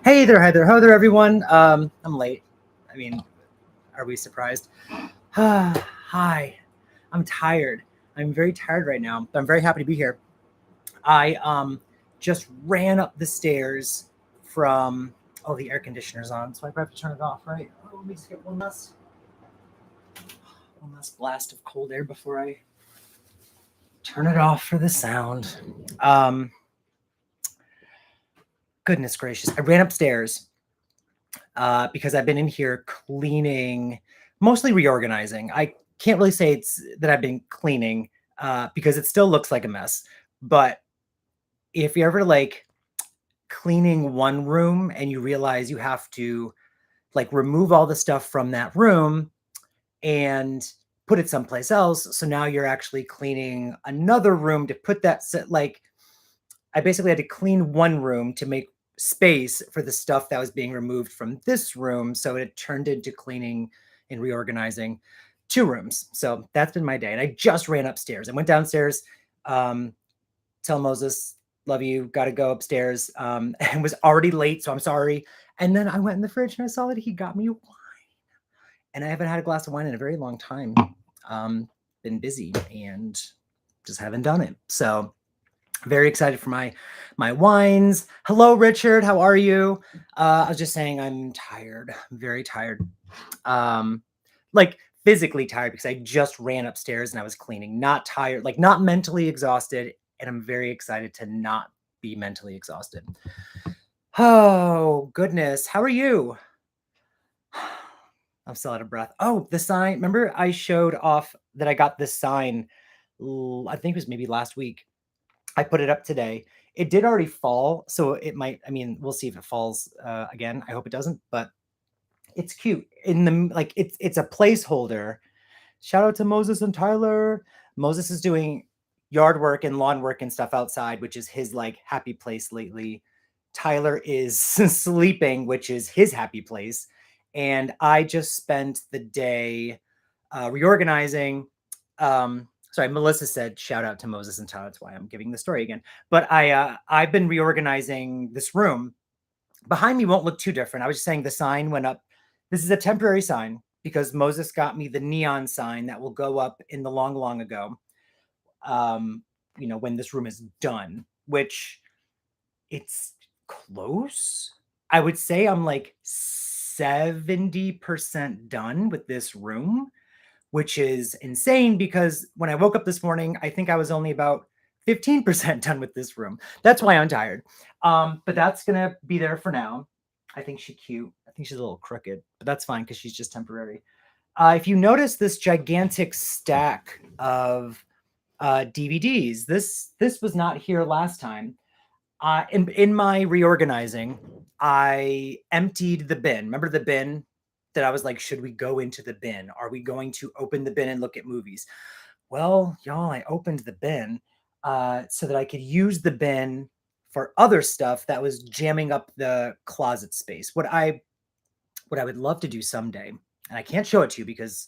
Hey there, hi there, ho there, everyone. I'm late. I mean, are we surprised? Hi. I'm tired. I'm very tired right now, but I'm very happy to be here. I just ran up the stairs from the air conditioner's on, so I probably have to turn it off, right? Oh, let me just get one last blast of cold air before I turn it off for the sound. Um, Goodness gracious. I ran upstairs because I've been in here cleaning, mostly reorganizing. I can't really say it's that I've been cleaning because it still looks like a mess. But if you're ever like cleaning one room and you realize you have to like remove all the stuff from that room and put it someplace else. So now you're actually cleaning another room to put that like I basically had to clean one room to make space for the stuff that was being removed from this room. So it turned into cleaning and reorganizing two rooms. So that's been my day. And I just ran upstairs. I went downstairs, tell Moses, love you, got to go upstairs, and was already late. So I'm sorry. And then I went in the fridge and I saw that he got me wine. And I haven't had a glass of wine in a very long time. Been busy and just haven't done it. So very excited for my wines. Hello, Richard. How are you? I was just saying I'm tired. I'm very tired. Like physically tired because I just ran upstairs and I was cleaning. Not tired, like not mentally exhausted. And I'm very excited to not be mentally exhausted. Oh, goodness. How are you? I'm still out of breath. Oh, the sign. Remember I showed off that I got this sign, I think it was maybe last week. I put it up today. It did already fall, so it might, I mean, we'll see if it falls again. I hope it doesn't, but it's cute. In the like it's a placeholder. Shout out to Moses and Tyler. Moses is doing yard work and lawn work and stuff outside, which is his like happy place lately. Tyler is sleeping, which is his happy place. And I just spent the day reorganizing. Sorry, Melissa said shout out to Moses and Tyler. That's why I'm giving the story again. But I've been reorganizing this room. Behind me won't look too different. I was just saying the sign went up. This is a temporary sign because Moses got me the neon sign that will go up in the long, long ago. When this room is done, which it's close. I would say I'm like 70% done with this room, which is insane because when I woke up this morning, I think I was only about 15% done with this room. That's why I'm tired. But that's going to be there for now. I think she's cute. I think she's a little crooked, but that's fine because she's just temporary. If you notice this gigantic stack of DVDs, this was not here last time. In my reorganizing, I emptied the bin. Remember the bin that I was like, should we go into the bin? Are we going to open the bin and look at movies? Well, y'all, I opened the bin so that I could use the bin for other stuff that was jamming up the closet space. What I would love to do someday, and I can't show it to you because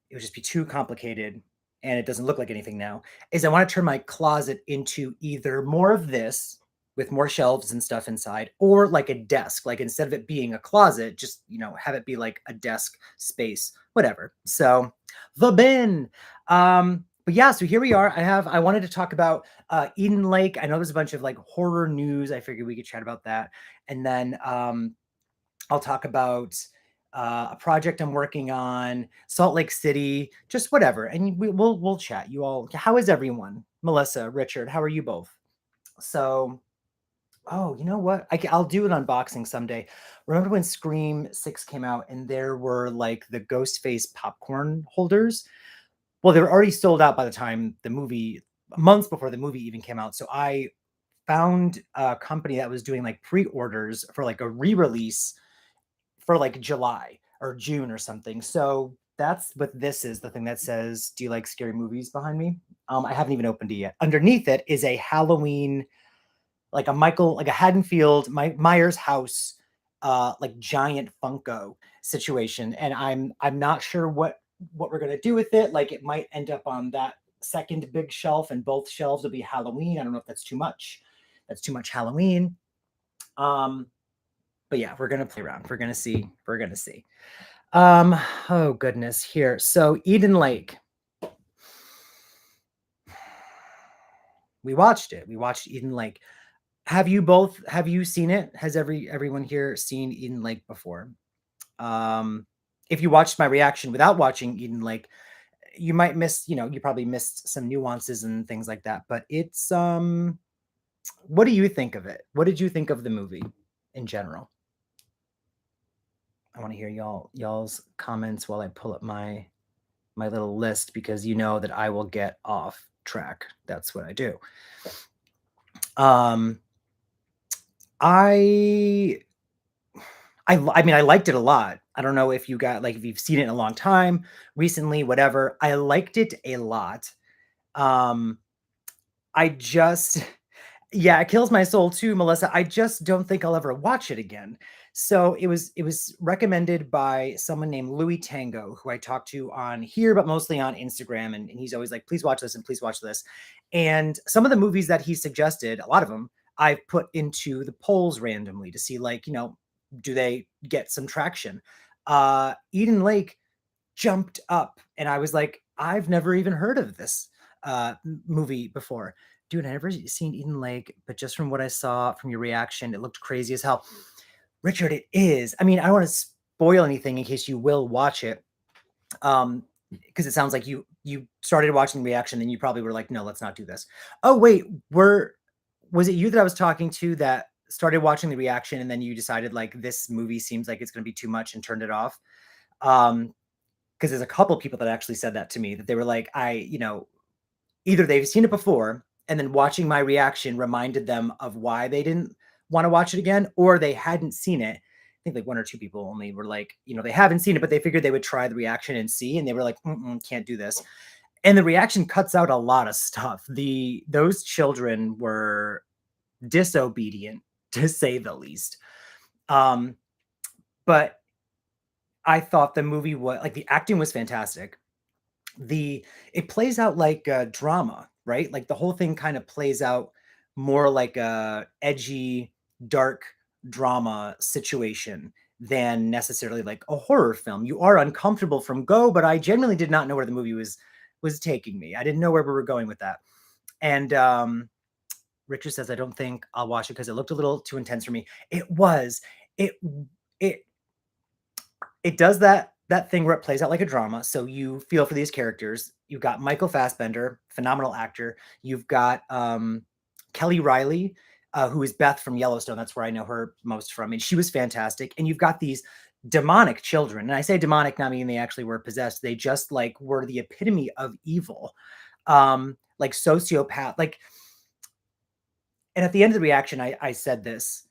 it would just be too complicated and it doesn't look like anything now, is I want to turn my closet into either more of this with more shelves and stuff inside, or like a desk, like instead of it being a closet, just, have it be like a desk space, whatever. So the bin. But yeah, so here we are. I wanted to talk about Eden Lake. I know there's a bunch of like horror news. I figured we could chat about that. And then I'll talk about a project I'm working on, Salt Lake City, just whatever. And we'll chat. You all, how is everyone? Melissa, Richard, how are you both? So, oh, you know what? I'll do an unboxing someday. Remember when Scream 6 came out and there were like the ghost face popcorn holders? Well, they were already sold out by the time the movie, months before the movie even came out. So I found a company that was doing like pre-orders for like a re-release for like July or June or something. So that's what this is, the thing that says, do you like scary movies behind me? I haven't even opened it yet. Underneath it is a Halloween, like a Haddonfield, Myers house, like giant Funko situation. And I'm not sure what we're going to do with it. Like it might end up on that second big shelf and both shelves will be Halloween. I don't know if that's too much. That's too much Halloween. But yeah, we're gonna play around. We're gonna see. We're gonna see. Oh goodness, here. So Eden Lake. We watched it. We watched Eden Lake. Have you seen it? Has everyone here seen Eden Lake before? If you watched my reaction without watching Eden Lake, you might miss, you probably missed some nuances and things like that. But it's what do you think of it? What did you think of the movie in general? I want to hear y'all's comments while I pull up my little list, because you know that I will get off track. That's what I do. I mean, I liked it a lot. I don't know if you got, like, if you've seen it in a long time, recently, whatever. I liked it a lot. I just Yeah, it kills my soul too, Melissa. I just don't think I'll ever watch it again. So it was recommended by someone named Louis Tango, who I talked to on here, but mostly on Instagram. And he's always like, please watch this and please watch this. And some of the movies that he suggested, a lot of them, I've put into the polls randomly to see, like, do they get some traction? Eden Lake jumped up, and I was like, I've never even heard of this movie before. Dude, I never seen Eden Lake, but just from what I saw from your reaction, it looked crazy as hell. Richard, it is. I mean, I don't want to spoil anything in case you will watch it. Because it sounds like you started watching the reaction, then you probably were like, no, let's not do this. Oh, wait, was it you that I was talking to that started watching the reaction and then you decided, like, this movie seems like it's gonna be too much and turned it off? Because there's a couple people that actually said that to me, that they were like, either they've seen it before and then watching my reaction reminded them of why they didn't want to watch it again, or they hadn't seen it. I think like one or two people only were like, they haven't seen it, but they figured they would try the reaction and see, and they were like, can't do this. And the reaction cuts out a lot of stuff. Those children were disobedient, to say the least. But I thought the movie was, like, the acting was fantastic. It plays out like a drama, right? Like the whole thing kind of plays out more like a edgy, dark drama situation than necessarily like a horror film. You are uncomfortable from go, but I genuinely did not know where the movie was taking me. I didn't know where we were going with that. And Richard says, I don't think I'll watch it because it looked a little too intense for me. It was. It it it does that thing where it plays out like a drama, so you feel for these characters. You've got Michael Fassbender, phenomenal actor. You've got Kelly Riley, who is Beth from Yellowstone. That's where I know her most from, and she was fantastic. And you've got these demonic children, and I say demonic not meaning they actually were possessed. They just, like, were the epitome of evil, like sociopath, like. And at the end of the reaction, I said this.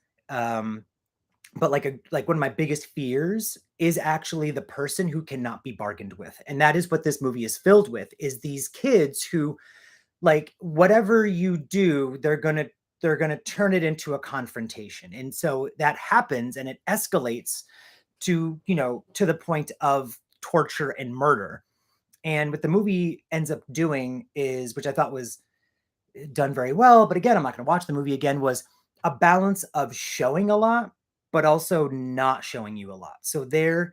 But like one of my biggest fears is actually the person who cannot be bargained with. And that is what this movie is filled with, is these kids who, like, whatever you do, they're going to turn it into a confrontation. And so that happens and it escalates to, to the point of torture and murder. And what the movie ends up doing is, which I thought was done very well, but again, I'm not going to watch the movie again, was a balance of showing a lot but also not showing you a lot. So there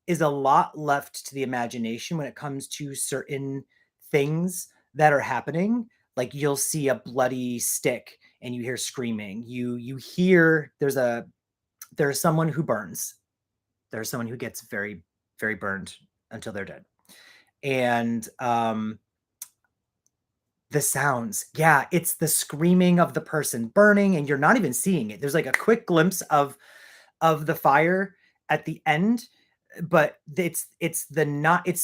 is a lot left to the imagination when it comes to certain things that are happening. Like, you'll see a bloody stick and you hear screaming. You hear there's someone who burns. There's someone who gets very, very burned until they're dead. And the sounds, yeah, it's the screaming of the person burning, and you're not even seeing it. There's like a quick glimpse of the fire at the end, but it's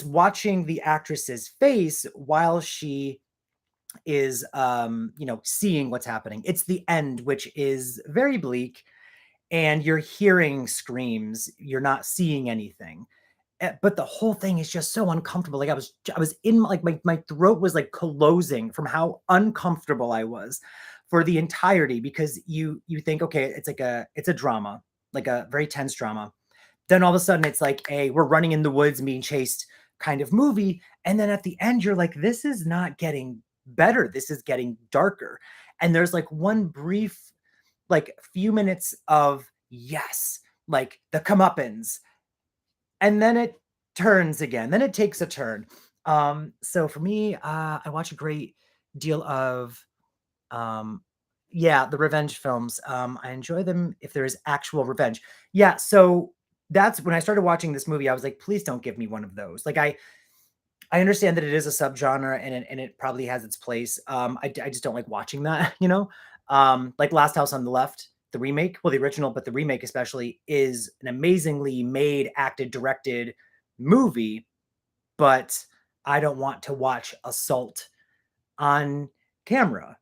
watching the actress's face while she is seeing what's happening. It's the end, which is very bleak, and you're hearing screams, you're not seeing anything. But the whole thing is just so uncomfortable. Like, I was in, like, my throat was like closing from how uncomfortable I was for the entirety, because you think, okay, it's a drama, like a very tense drama. Then all of a sudden it's like we're running in the woods being chased kind of movie. And then at the end, you're like, this is not getting better. This is getting darker. And there's like one brief, like, few minutes of yes, like the comeuppance. And then it turns again. Then it takes a turn. So for me, I watch a great deal of um yeah, the revenge films. I enjoy them if there is actual revenge. Yeah, so that's when I started watching this movie, I was like, please don't give me one of those. Like I understand that it is a subgenre and it probably has its place. I just don't like watching that, you know? Like Last House on the Left, the remake, well, the original, but the remake especially is an amazingly made, acted, directed movie, but I don't want to watch assault on camera.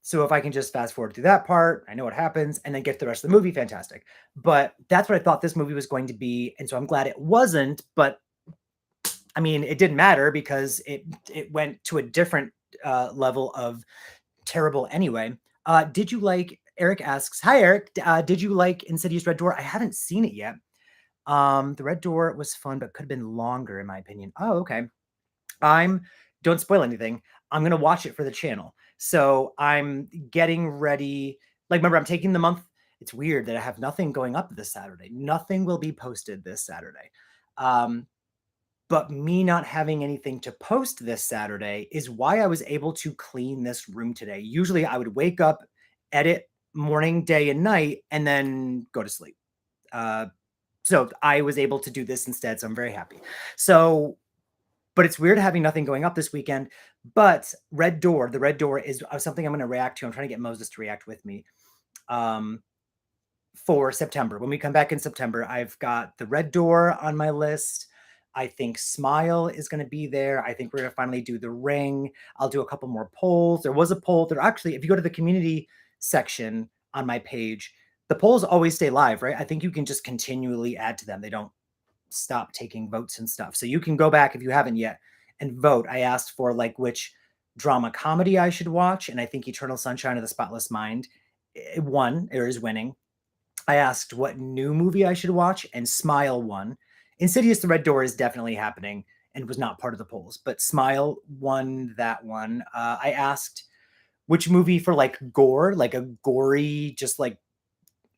So if I can just fast forward through that part, I know what happens, and then get to the rest of the movie, fantastic. But that's what I thought this movie was going to be, and so I'm glad it wasn't. But I mean, it didn't matter because it went to a different level of terrible anyway. Did you like? Eric asks, "Hi Eric, did you like Insidious Red Door? I haven't seen it yet. The Red Door was fun, but could have been longer in my opinion. Oh, okay. I'm Don't spoil anything. I'm gonna watch it for the channel. So I'm getting ready. Like, remember, I'm taking the month. It's weird that I have nothing going up this Saturday. Nothing will be posted this Saturday. Um, but me not having anything to post this Saturday is why I was able to clean this room today. Usually I would wake up, edit morning, day, and night, and then go to sleep. Uh, so I was able to do this instead. So I'm very happy. So but it's weird having nothing going up this weekend. But the Red Door is something I'm going to react to. I'm trying to get Moses to react with me um, for September. When we come back in September, I've got the Red Door on my list. I think Smile is going to be there. I think we're going to finally do The Ring. I'll do a couple more polls. There was a poll there. Actually, if you go to the community section on my page, the polls always stay live, right? I think you can just continually add to them. They don't stop taking votes and stuff. So you can go back if you haven't yet and vote. I asked for like which drama comedy I should watch, and I think Eternal Sunshine of the Spotless Mind won or is winning. I asked what new movie I should watch, and Smile won. Insidious the Red Door is definitely happening and was not part of the polls, but Smile won that one. I asked which movie for like gore, like a gory, just like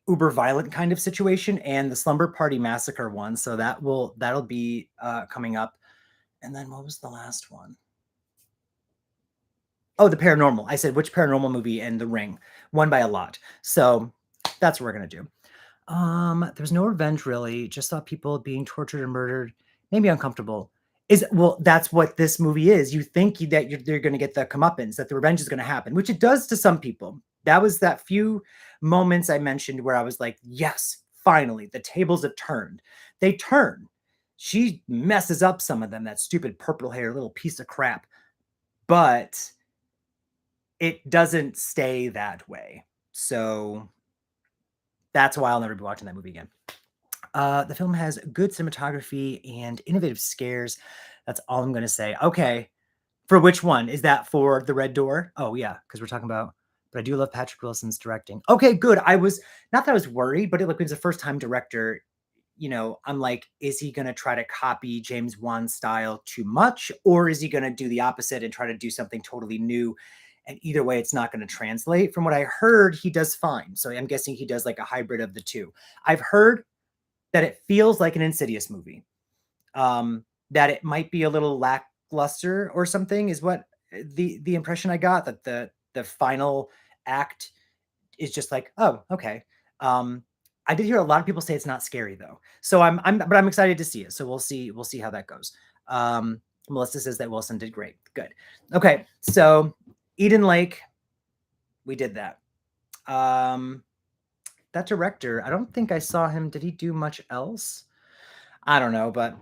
uber violent kind of situation, and the Slumber Party Massacre one. So that'll be coming up. And then what was the last one? Oh, the paranormal. I said which paranormal movie, and The Ring won by a lot. So that's what we're gonna do. There's no revenge really. Just saw people being tortured and murdered. Maybe uncomfortable. Well, that's what this movie is. You think that they're going to get the comeuppance, that the revenge is going to happen, which it does to some people. That was that few moments I mentioned where I was like, yes, finally, the tables have turned. They turn. She messes up some of them, that stupid purple hair little piece of crap. But it doesn't stay that way. So that's why I'll never be watching that movie again. The film has good cinematography and innovative scares. That's all I'm going to say. Okay. For which one? Is that for The Red Door? Oh, yeah, because we're talking about, but I do love Patrick Wilson's directing. Okay, good. Not that I was worried, but it was a first time director. You know, I'm like, is he going to try to copy James Wan's style too much? Or is he going to do the opposite and try to do something totally new? And either way, it's not going to translate. From what I heard, he does fine. So I'm guessing he does like a hybrid of the two. I've heard that it feels like an Insidious movie. That it might be a little lackluster or something is what the impression I got, that the final act is just like, oh, okay. I did hear a lot of people say it's not scary though. So I'm excited to see it. So we'll see how that goes. Melissa says that Wilson did great. Good. Okay. So Eden Lake, we did that. That director, I don't think I saw him. Did he do much else? I don't know, but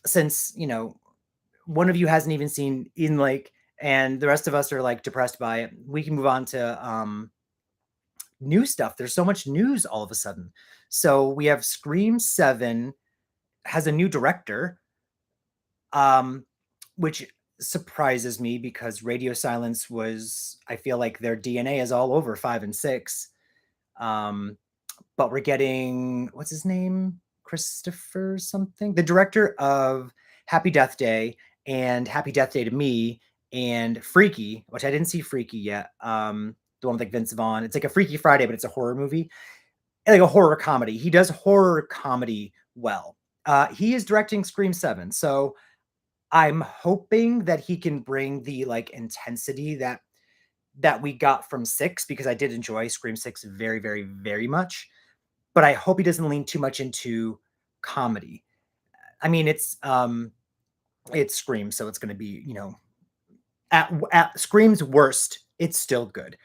since, you know, one of you hasn't even seen Eden Lake and the rest of us are like depressed by it, we can move on to new stuff. There's so much news all of a sudden. So we have Scream 7 has a new director, which surprises me because Radio Silence was, I feel like their DNA is all over 5 and 6. But we're getting, what's his name? Christopher something, the director of Happy Death Day and Happy Death Day to Me and Freaky, which I didn't see Freaky yet. The one with like Vince Vaughn. It's like a Freaky Friday, but it's a horror movie. like a horror comedy. He does horror comedy well. He is directing Scream 7. So I'm hoping that he can bring the like intensity that we got from 6, because I did enjoy Scream 6 very, very, very much. But I hope he doesn't lean too much into comedy. I mean, it's Scream, so it's going to be, you know, at Scream's worst, it's still good.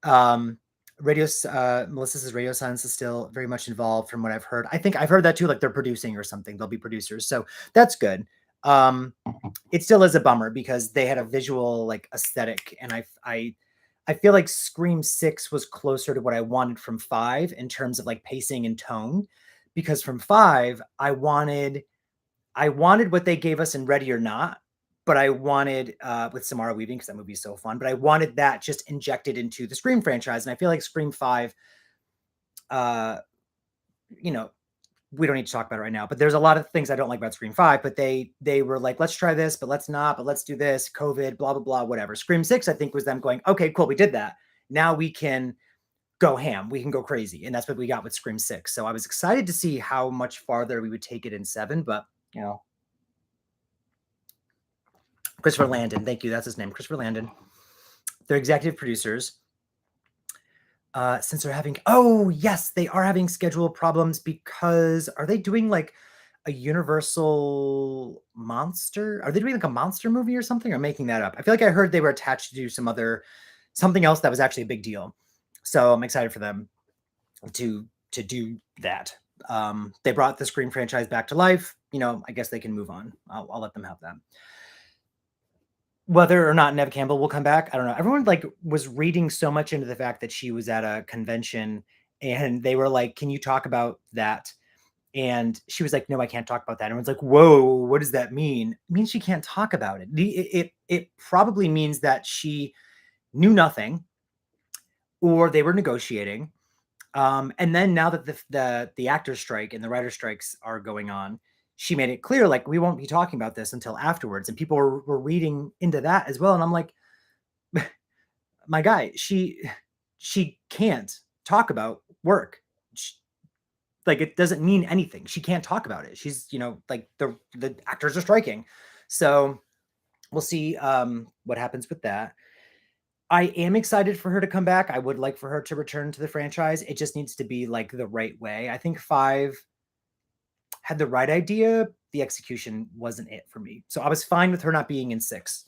Melissa says Radio Silence is still very much involved from what I've heard. I think I've heard that too, like they're producing or something. They'll be producers, so that's good. It still is a bummer because they had a visual like aesthetic, and I feel like Scream 6 was closer to what I wanted from 5 in terms of like pacing and tone, because from 5 I wanted what they gave us in Ready or Not, but I wanted with Samara Weaving, because that movie is so fun, but I wanted that just injected into the Scream franchise. And I feel like Scream 5, you know, we don't need to talk about it right now, but there's a lot of things I don't like about Scream 5, but they were like, let's try this, but let's not, but let's do this, COVID, blah, blah, blah, whatever. Scream 6, I think, was them going, okay, cool, we did that. Now we can go ham, we can go crazy. And that's what we got with Scream 6. So I was excited to see how much farther we would take it in 7, but, you know, Christopher Landon, thank you, that's his name, Christopher Landon. They're executive producers. Since they're having, oh yes, they are having schedule problems because are they doing like a Universal monster? Are they doing like a monster movie or something? Or making that up? I feel like I heard they were attached to do something else that was actually a big deal. So I'm excited for them to do that. They brought the Scream franchise back to life. You know, I guess they can move on. I'll let them have that. Whether or not Neve Campbell will come back, I don't know. Everyone like was reading so much into the fact that she was at a convention, and they were like, "Can you talk about that?" And she was like, "No, I can't talk about that." And everyone's like, "Whoa, what does that mean?" It means she can't talk about it. It probably means that she knew nothing, or they were negotiating. And then now that the actors strike and the writer strikes are going on, she made it clear, like, we won't be talking about this until afterwards. And people were reading into that as well. And I'm like, my guy, she can't talk about work. Like, it doesn't mean anything. She can't talk about it. She's, you know, like the actors are striking. So we'll see what happens with that. I am excited for her to come back. I would like for her to return to the franchise. It just needs to be like the right way. I think 5 had the right idea. The execution wasn't it for me. So I was fine with her not being in 6,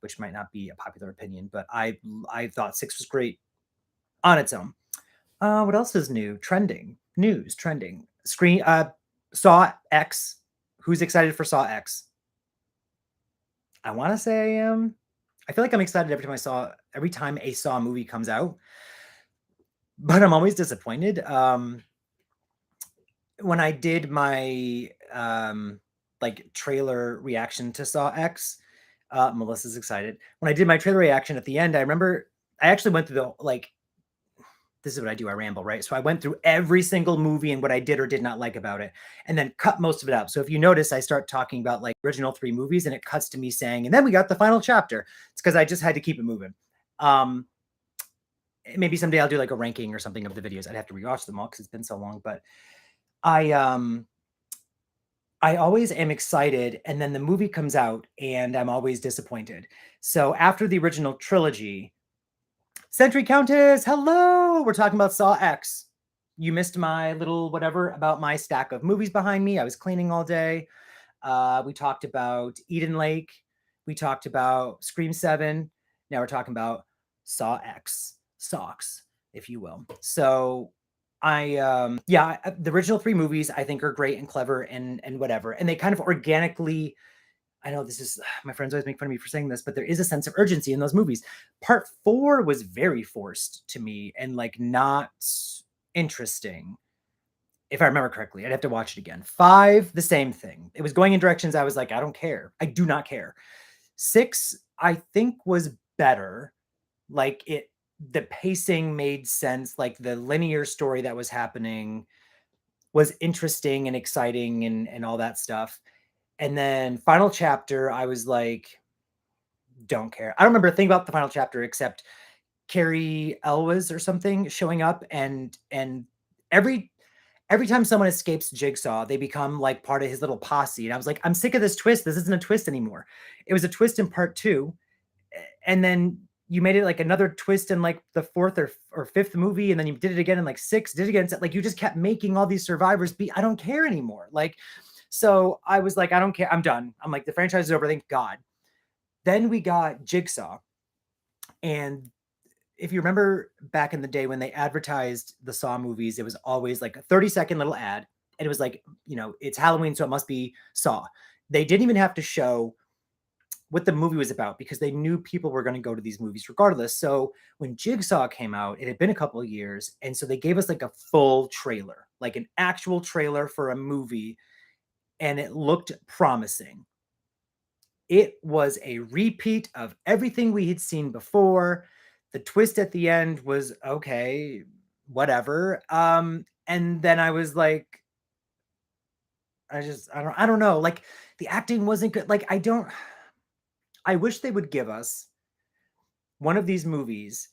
which might not be a popular opinion, but I thought 6 was great on its own. What else is new? Trending. Screen Saw X. Who's excited for Saw X? I want to say I am. I feel like I'm excited every time a Saw movie comes out, but I'm always disappointed. When I did my like trailer reaction to Saw X, Melissa's excited. When I did my trailer reaction at the end, I remember I actually went through the like. This is what I do. I ramble, right? So I went through every single movie and what I did or did not like about it, and then cut most of it out. So if you notice, I start talking about like original 3 movies, and it cuts to me saying, and then we got the final chapter. It's because I just had to keep it moving. Maybe someday I'll do like a ranking or something of the videos. I'd have to rewatch them all because it's been so long. But I always am excited, and then the movie comes out, and I'm always disappointed. So after the original trilogy, Century Countess, hello! We're talking about Saw X. You missed my little whatever about my stack of movies behind me. I was cleaning all day. We talked about Eden Lake. We talked about Scream 7. Now we're talking about Saw X. Socks, if you will. So the original 3 movies I think are great and clever and whatever. And they kind of organically, I know this is, my friends always make fun of me for saying this, but there is a sense of urgency in those movies. Part 4 was very forced to me and like not interesting. If I remember correctly, I'd have to watch it again. 5, the same thing. It was going in directions I was like, I don't care. I do not care. 6, I think, was better. Like the pacing made sense. Like the linear story that was happening was interesting and exciting and all that stuff. And then final chapter, I was like, don't care. I don't remember a thing about the final chapter except Carrie Elwes or something showing up and every time someone escapes Jigsaw, they become like part of his little posse. And I was like, I'm sick of this twist. This isn't a twist anymore. It was a twist in part 2, and then you made it like another twist in like the 4th or 5th movie, and then you did it again in like 6, did it again. Like you just kept making all these survivors be. I don't care anymore. Like, so I was like, I don't care. I'm done. I'm like, the franchise is over. Thank God. Then we got Jigsaw, and if you remember back in the day when they advertised the Saw movies, it was always like a 30-second little ad. And it was like, it's Halloween, so it must be Saw. They didn't even have to show what the movie was about because they knew people were going to go to these movies regardless. So when Jigsaw came out, it had been a couple of years. And so they gave us like a full trailer, like an actual trailer for a movie. And it looked promising. It was a repeat of everything we had seen before. The twist at the end was okay, whatever. And then I was like, I don't know. Like the acting wasn't good. Like I wish they would give us one of these movies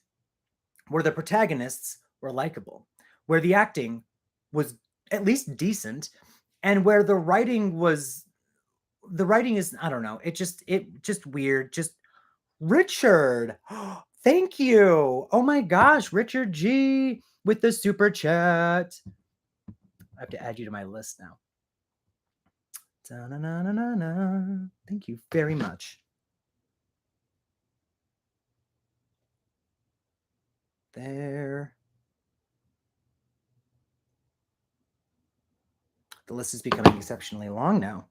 where the protagonists were likable, where the acting was at least decent, and where the writing is, I don't know, it just weird. Just Richard. Thank you. Oh my gosh, Richard G with the super chat. I have to add you to my list now. Da-na-na-na-na-na. Thank you very much. There. The list is becoming exceptionally long now.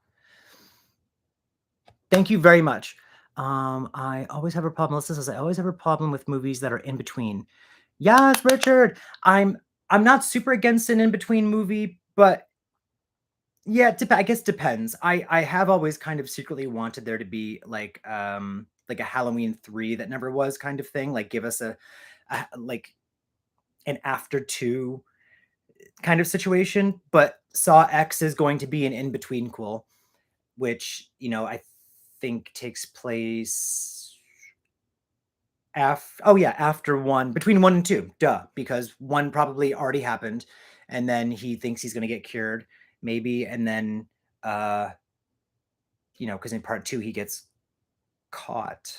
Thank you very much. I always have a problem. Melissa says I always have a problem with movies that are in between. Yes, Richard. I'm not super against an in between movie, but yeah, I guess depends. I have always kind of secretly wanted there to be like a Halloween 3 that never was kind of thing. Like give us a like an after 2 kind of situation. But Saw X is going to be an in between cool, which I think takes place after 1, between 1 and 2, because 1 probably already happened, and then he thinks he's going to get cured maybe, and then because in part 2 he gets caught.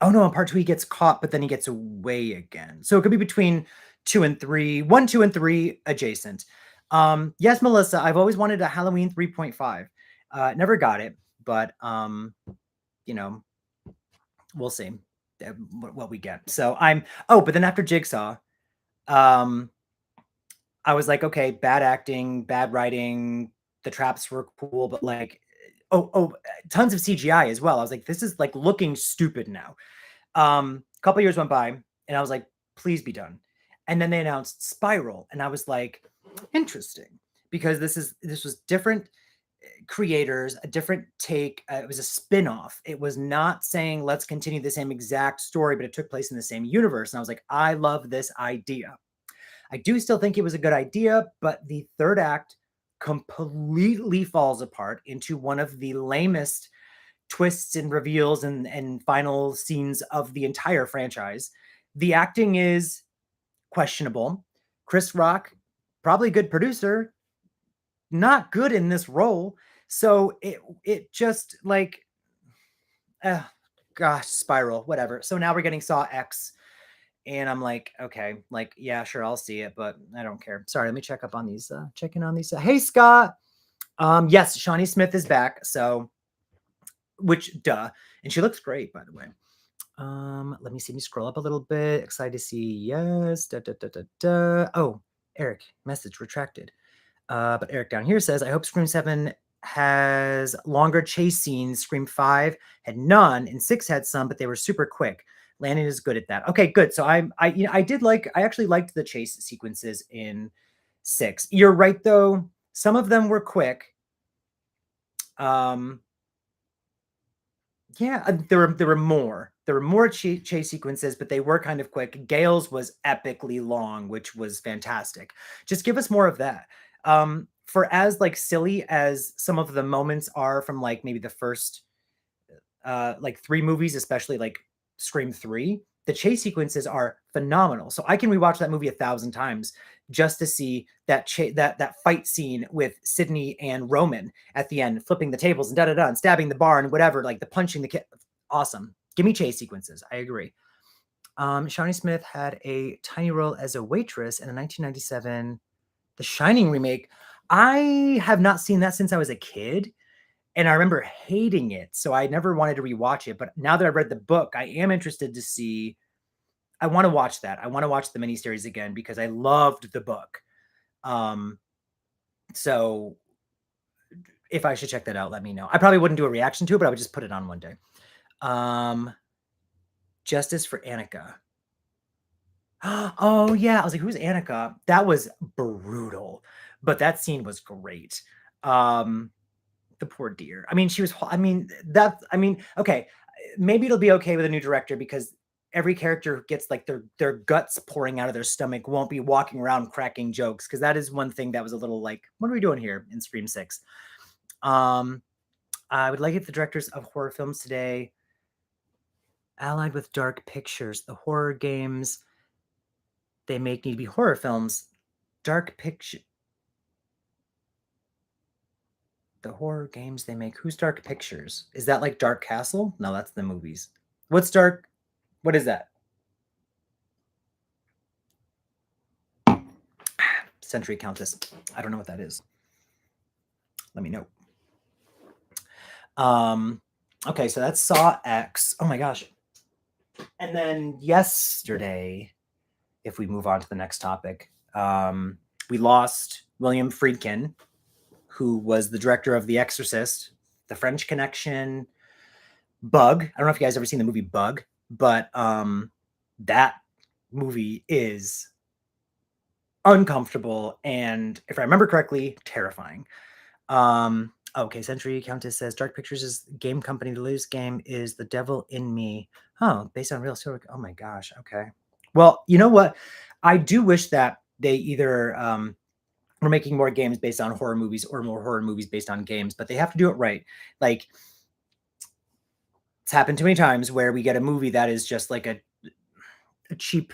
Oh no, in part 2 he gets caught, but then he gets away again. So it could be between 2 and 3, 1, 2, and 3 adjacent. Yes, Melissa, I've always wanted a Halloween 3.5. Never got it, but we'll see what we get. So but then after Jigsaw, I was like, okay, bad acting, bad writing, the traps were cool, but like, tons of CGI as well. I was like, this is like looking stupid now. A couple years went by, and I was like, please be done. And then they announced Spiral, and I was like, interesting, because this was different creators, a different take. It was a spin-off. It was not saying let's continue the same exact story, but it took place in the same universe. And I was like, I love this idea. I do still think it was a good idea, but the third act completely falls apart into one of the lamest twists and reveals and final scenes of the entire franchise. The acting is questionable. Chris Rock, probably a good producer, not good in this role. So it just like, gosh, Spiral, whatever. So now we're getting Saw X. And I'm like, okay, like, yeah, sure, I'll see it, but I don't care. Sorry, let me check up on these, checking on these. Hey, Scott. Yes, Shawnee Smith is back. So, which, duh. And she looks great, by the way. Let me see me scroll up a little bit. Excited to see, yes. Oh, Eric, message retracted. But Eric down here says, I hope Scream 7 has longer chase scenes. Scream 5 had none, and 6 had some, but they were super quick. Landon is good at that. Okay, good. So I actually liked the chase sequences in 6. You're right though. Some of them were quick. Yeah, there were more. There were more chase sequences, but they were kind of quick. Gale's was epically long, which was fantastic. Just give us more of that. For as like silly as some of the moments are from like maybe the first like 3 movies, especially like Scream 3, the chase sequences are phenomenal. So I can rewatch that movie 1,000 times just to see that fight scene with Sydney and Roman at the end, flipping the tables and da-da-da, and stabbing the bar and whatever, like the punching the kid. Awesome. Give me chase sequences. I agree. Shawnee Smith had a tiny role as a waitress in a 1997 The Shining remake. I have not seen that since I was a kid, and I remember hating it, so I never wanted to rewatch it. But now that I've read the book, I am interested to see. I want to watch that. I want to watch the miniseries again because I loved the book. So if I should check that out, let me know. I probably wouldn't do a reaction to it, but I would just put it on one day. Justice for Annika. Oh yeah, I was like, who's Annika? That was brutal, but that scene was great. The poor dear. I mean, she was. I mean, okay, maybe it'll be okay with a new director because every character gets like their guts pouring out of their stomach, won't be walking around cracking jokes, because that is one thing that was a little like, what are we doing here in Scream 6? I would like if the directors of horror films today allied with dark pictures. The horror games they make need to be horror films. Dark picture. The horror games they make. Who's Dark Pictures? Is that like Dark Castle? No, that's the movies. What's Dark? What is that? Century Countess. I don't know what that is. Let me know. Okay, so that's Saw X. Oh my gosh. And then yesterday, if we move on to the next topic, we lost William Friedkin, who was the director of The Exorcist, The French Connection, Bug. I don't know if you guys ever seen the movie Bug, but that movie is uncomfortable and, if I remember correctly, terrifying. Okay, Century Countess says Dark Pictures is game company. The latest game is The Devil in Me. Oh, based on real story. Oh my gosh. Okay. Well, you know what? I do wish that they either were making more games based on horror movies or more horror movies based on games, but they have to do it right. Like, it's happened too many times where we get a movie that is just like a cheap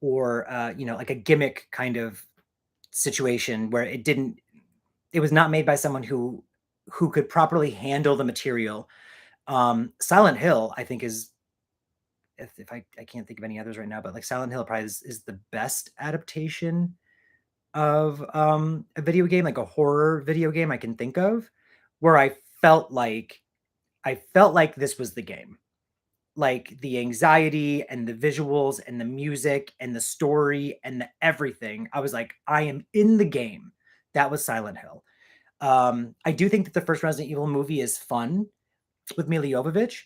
or like a gimmick kind of situation where it was not made by someone who could properly handle the material. Silent Hill, I think, is, if I can't think of any others right now, but like Silent Hill probably is the best adaptation of a video game, like a horror video game I can think of, where I felt like this was the game. Like the anxiety and the visuals and the music and the story and the everything. I was like, I am in the game. That was Silent Hill. I do think that the first Resident Evil movie is fun with Milla Jovovich.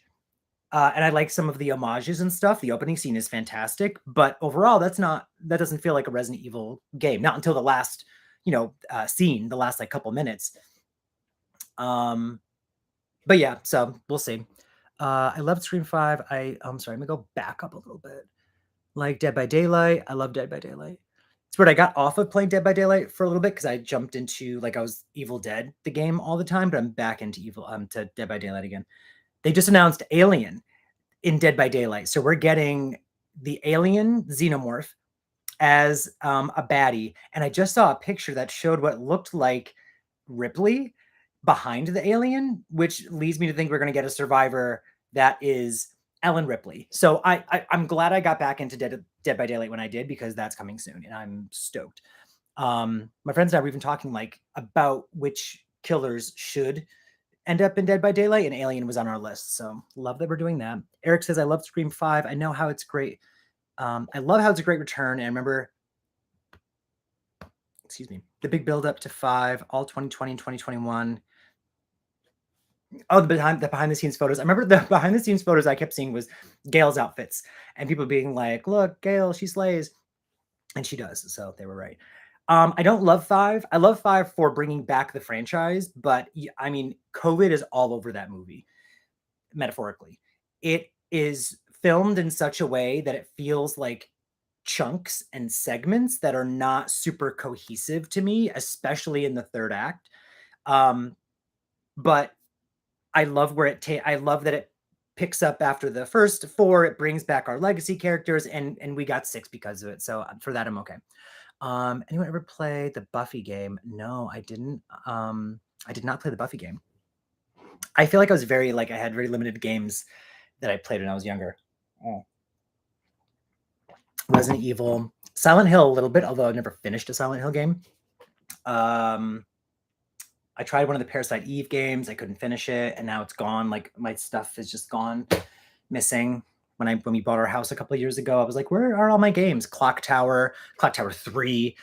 And I like some of the homages and stuff. The opening scene is fantastic, but overall, that doesn't feel like a Resident Evil game. Not until the last, scene, the last like couple minutes. But yeah, so we'll see. I loved Scream 5. I'm sorry, I'm gonna go back up a little bit. Like Dead by Daylight. I love Dead by Daylight. It's weird. I got off of playing Dead by Daylight for a little bit because I jumped into, like, I was Evil Dead the game all the time, but I'm back into to Dead by Daylight again. They just announced Alien in Dead by Daylight, so we're getting the Alien Xenomorph as a baddie, and I just saw a picture that showed what looked like Ripley behind the alien, which leads me to think we're going to get a survivor that is Ellen Ripley. So I'm glad I got back into Dead by Daylight when I did, because that's coming soon and I'm stoked. My friends and I were even talking like about which killers should end up in Dead by Daylight, and Alien was on our list. So love that we're doing that. Eric says, I love Scream 5. I know how it's great. I love how it's a great return. And I remember, the big build up to 5, all 2020 and 2021. Oh, the behind the scenes photos. I remember the behind the scenes photos I kept seeing was Gail's outfits and people being like, look, Gail, she slays. And she does. So they were right. I don't love 5. I love 5 for bringing back the franchise, but I mean, COVID is all over that movie, metaphorically. It is filmed in such a way that it feels like chunks and segments that are not super cohesive to me, especially in the third act. But I love where I love that it picks up after the first 4. It brings back our legacy characters, and we got 6 because of it. So for that, I'm okay. Anyone ever play the Buffy game? No, I didn't. I did not play the Buffy game. I feel like I was very I had very limited games that I played when I was younger. Resident Evil, Silent Hill a little bit, although I've never finished a Silent Hill game. I tried one of the Parasite Eve games. I couldn't finish it, and now it's gone. Like, my stuff is just gone, missing. When we bought our house a couple of years ago, I was like, where are all my games? Clock Tower 3.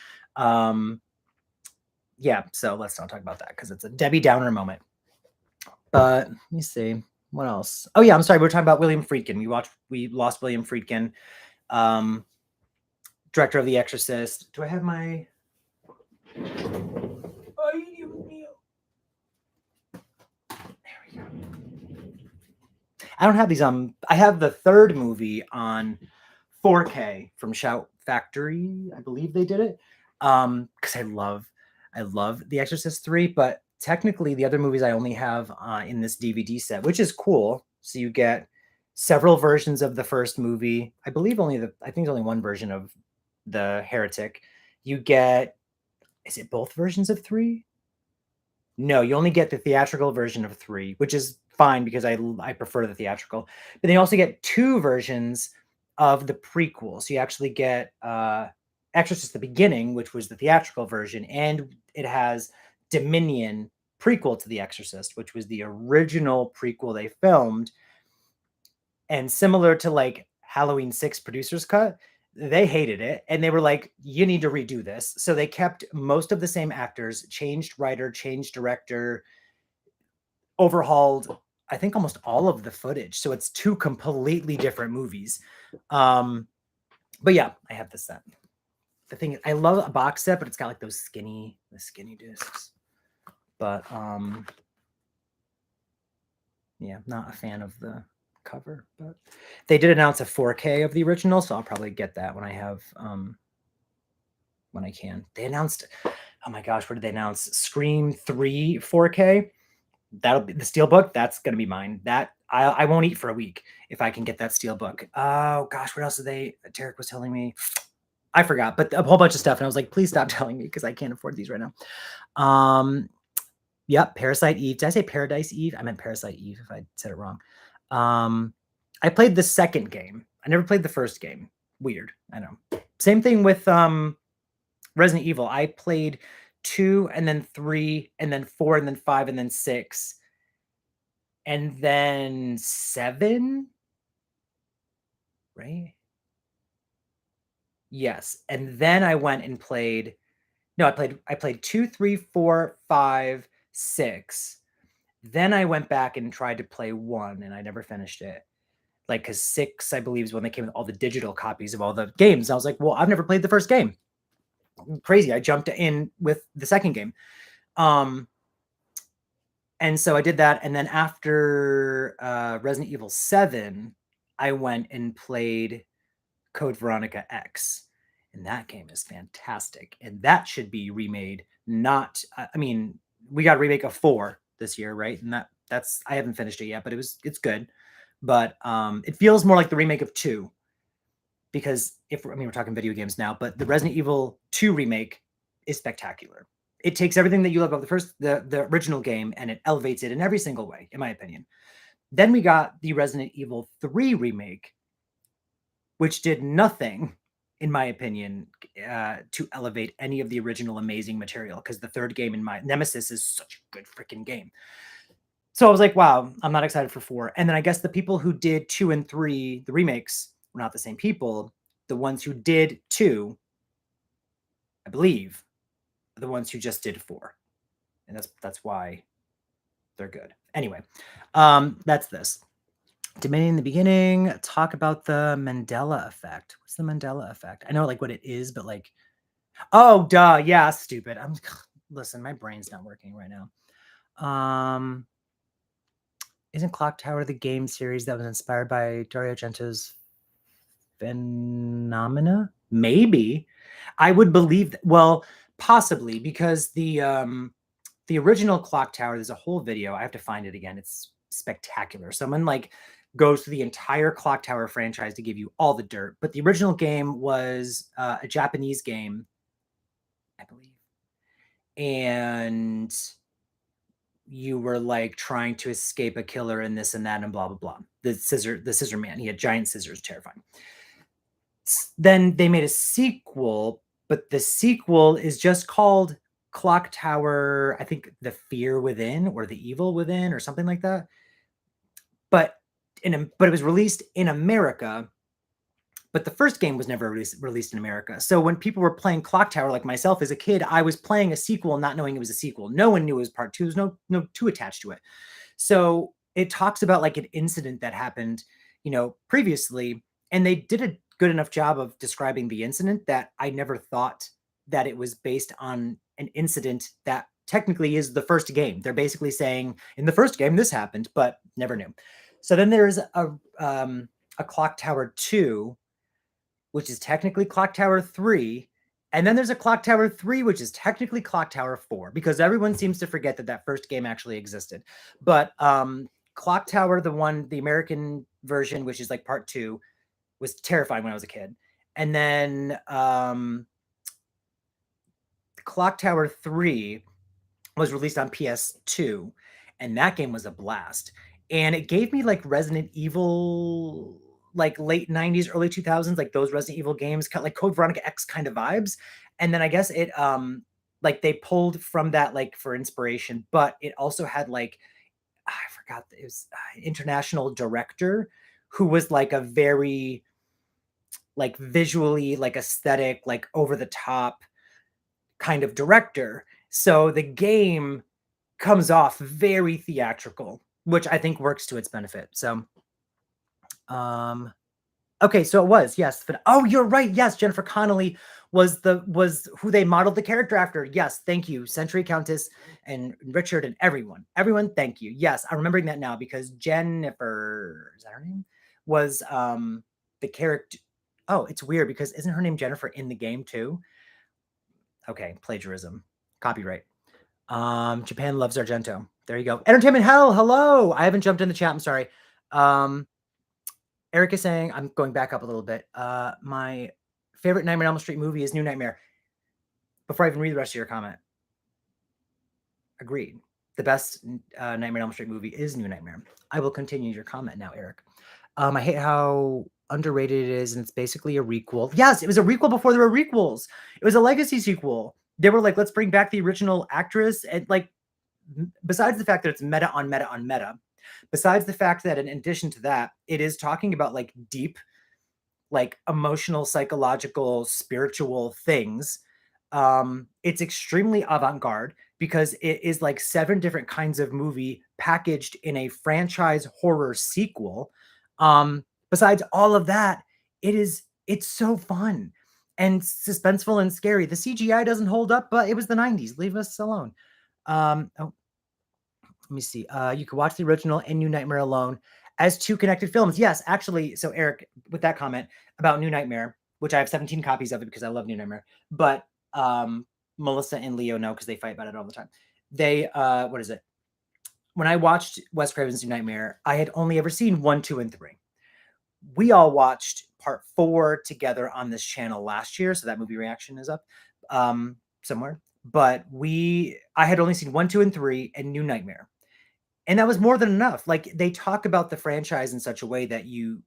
Yeah, so let's not talk about that because it's a Debbie Downer moment. But let me see. What else? Oh yeah, I'm sorry. We're talking about William Friedkin. We lost William Friedkin, director of The Exorcist. Do I have my... There we go. I don't have these on. I have the third movie on 4K from Shout Factory. I believe they did it. Because I love The Exorcist 3, but technically the other movies I only have in this DVD set, which is cool. So you get several versions of the first movie. I believe I think there's only one version of The Heretic. You get, is it both versions of 3? No, you only get the theatrical version of 3, which is fine because I prefer the theatrical. But then you also get 2 versions of the prequel. So you actually get Exorcist the Beginning, which was the theatrical version, and it has Dominion, prequel to The Exorcist, which was the original prequel they filmed. And similar to Halloween 6 producer's cut, they hated it and they were like, you need to redo this. So they kept most of the same actors, changed writer, changed director, overhauled, I think, almost all of the footage. So it's 2 completely different movies. But yeah, I have this set. The thing is, I love a box set, but it's got those skinny discs. But yeah, not a fan of the cover. But they did announce a 4K of the original, so I'll probably get that when I have when I can. They announced, oh my gosh, what did they announce? Scream 3 4K. That'll be the Steelbook. That's gonna be mine. That I won't eat for a week if I can get that Steelbook. Oh gosh, what else did Derek was telling me? I forgot, but a whole bunch of stuff. And I was like, please stop telling me because I can't afford these right now. Yep, Parasite Eve. Did I say Paradise Eve? I meant Parasite Eve if I said it wrong. I played the second game. I never played the first game. Weird, I know. Same thing with Resident Evil. I played 2 and then 3 and then 4 and then 5 and then 6 and then 7, right? Yes. And then I went and played, no, I played 2, 3, 4, 5, 6. Then I went back and tried to play 1 and I never finished it. Because 6, I believe, is when they came with all the digital copies of all the games. I was like, well, I've never played the first game. Crazy. I jumped in with the second game. And so I did that. And then after Resident Evil 7, I went and played Code Veronica X. And that game is fantastic. And that should be remade. Not, I mean, we got a remake of 4 this year, right? And that's, I haven't finished it yet, but it's good. But it feels more like the remake of 2. Because we're talking video games now, but the Resident Evil 2 remake is spectacular. It takes everything that you love about the original game and it elevates it in every single way, in my opinion. Then we got the Resident Evil 3 remake, which did nothing, in my opinion, to elevate any of the original amazing material. Because the third game in my Nemesis is such a good freaking game. So I was like, wow, I'm not excited for 4. And then I guess the people who did 2 and 3, the remakes, were not the same people. The ones who did 2, I believe, are the ones who just did 4. And that's why they're good. Anyway, that's this. Dominion in the beginning, talk about the Mandela effect. What's the Mandela effect? I know what it is, but oh, duh. Yeah, stupid. Listen, my brain's not working right now. Isn't Clock Tower the game series that was inspired by Dario Argento's Phenomena? Maybe. I would believe that. Well, possibly, because the original Clock Tower, there's a whole video. I have to find it again. It's spectacular. Someone goes through the entire Clock Tower franchise to give you all the dirt. But the original game was a Japanese game, I believe. And you were like trying to escape a killer and this and that and blah, blah, blah. The scissor man, he had giant scissors, terrifying. Then they made a sequel, but the sequel is just called Clock Tower, I think The Fear Within or The Evil Within or something like that. But it was released in America, but the first game was never released in America. So when people were playing Clock Tower, like myself as a kid, I was playing a sequel not knowing it was a sequel. No one knew it was part two. There was no two attached to it. So it talks about like an incident that happened, previously, and they did a good enough job of describing the incident that I never thought that it was based on an incident that technically is the first game. They're basically saying in the first game this happened, but never knew. So then there's a Clock Tower 2, which is technically Clock Tower 3. And then there's a Clock Tower 3, which is technically Clock Tower 4, because everyone seems to forget that first game actually existed. But Clock Tower, the American version, which is like part 2, was terrifying when I was a kid. And then Clock Tower 3 was released on PS2, and that game was a blast. And it gave me like Resident Evil, like late 90s, early 2000s, like those Resident Evil games, kind of like Code Veronica X kind of vibes. And then I guess it like they pulled from that like for inspiration, but it also had like, I forgot, it was international director who was like a very like visually like aesthetic, like over the top kind of director. So the game comes off very theatrical, which I think works to its benefit. So okay, so it was, yes. But oh, you're right. Yes, Jennifer Connelly was who they modeled the character after. Yes, thank you, Century Countess and Richard and everyone. Everyone, thank you. Yes, I'm remembering that now because Jennifer, is that her name? Was the character. Oh, it's weird because isn't her name Jennifer in the game too? Okay, plagiarism. Copyright. Japan loves Argento. There you go. Entertainment Hell, hello. I haven't jumped in the chat. I'm sorry. Eric is saying, I'm going back up a little bit. My favorite Nightmare on Elm Street movie is New Nightmare. Before I even read the rest of your comment. Agreed. The best Nightmare on Elm Street movie is New Nightmare. I will continue your comment now, Eric. I hate how underrated it is, and it's basically a requel. Yes, it was a requel before there were requels. It was a legacy sequel. They were like, let's bring back the original actress. And like, besides the fact that it's meta on meta on meta, besides the fact that in addition to that, it is talking about like deep, like emotional, psychological, spiritual things. It's extremely avant-garde because it is like 7 different kinds of movie packaged in a franchise horror sequel. Besides all of that, it's so fun and suspenseful and scary. The CGI doesn't hold up, but it was the 90s. Leave us alone. Let me see. You can watch the original and New Nightmare alone as 2 connected films. Yes, actually. So Eric, with that comment about New Nightmare, which I have 17 copies of it because I love New Nightmare, but Melissa and Leo know because they fight about it all the time. They, what is it? When I watched Wes Craven's New Nightmare, I had only ever seen 1, 2, and 3. We all watched part 4 together on this channel last year, so that movie reaction is up somewhere. But I had only seen 1, 2, and 3 and New Nightmare. And that was more than enough. Like they talk about the franchise in such a way that you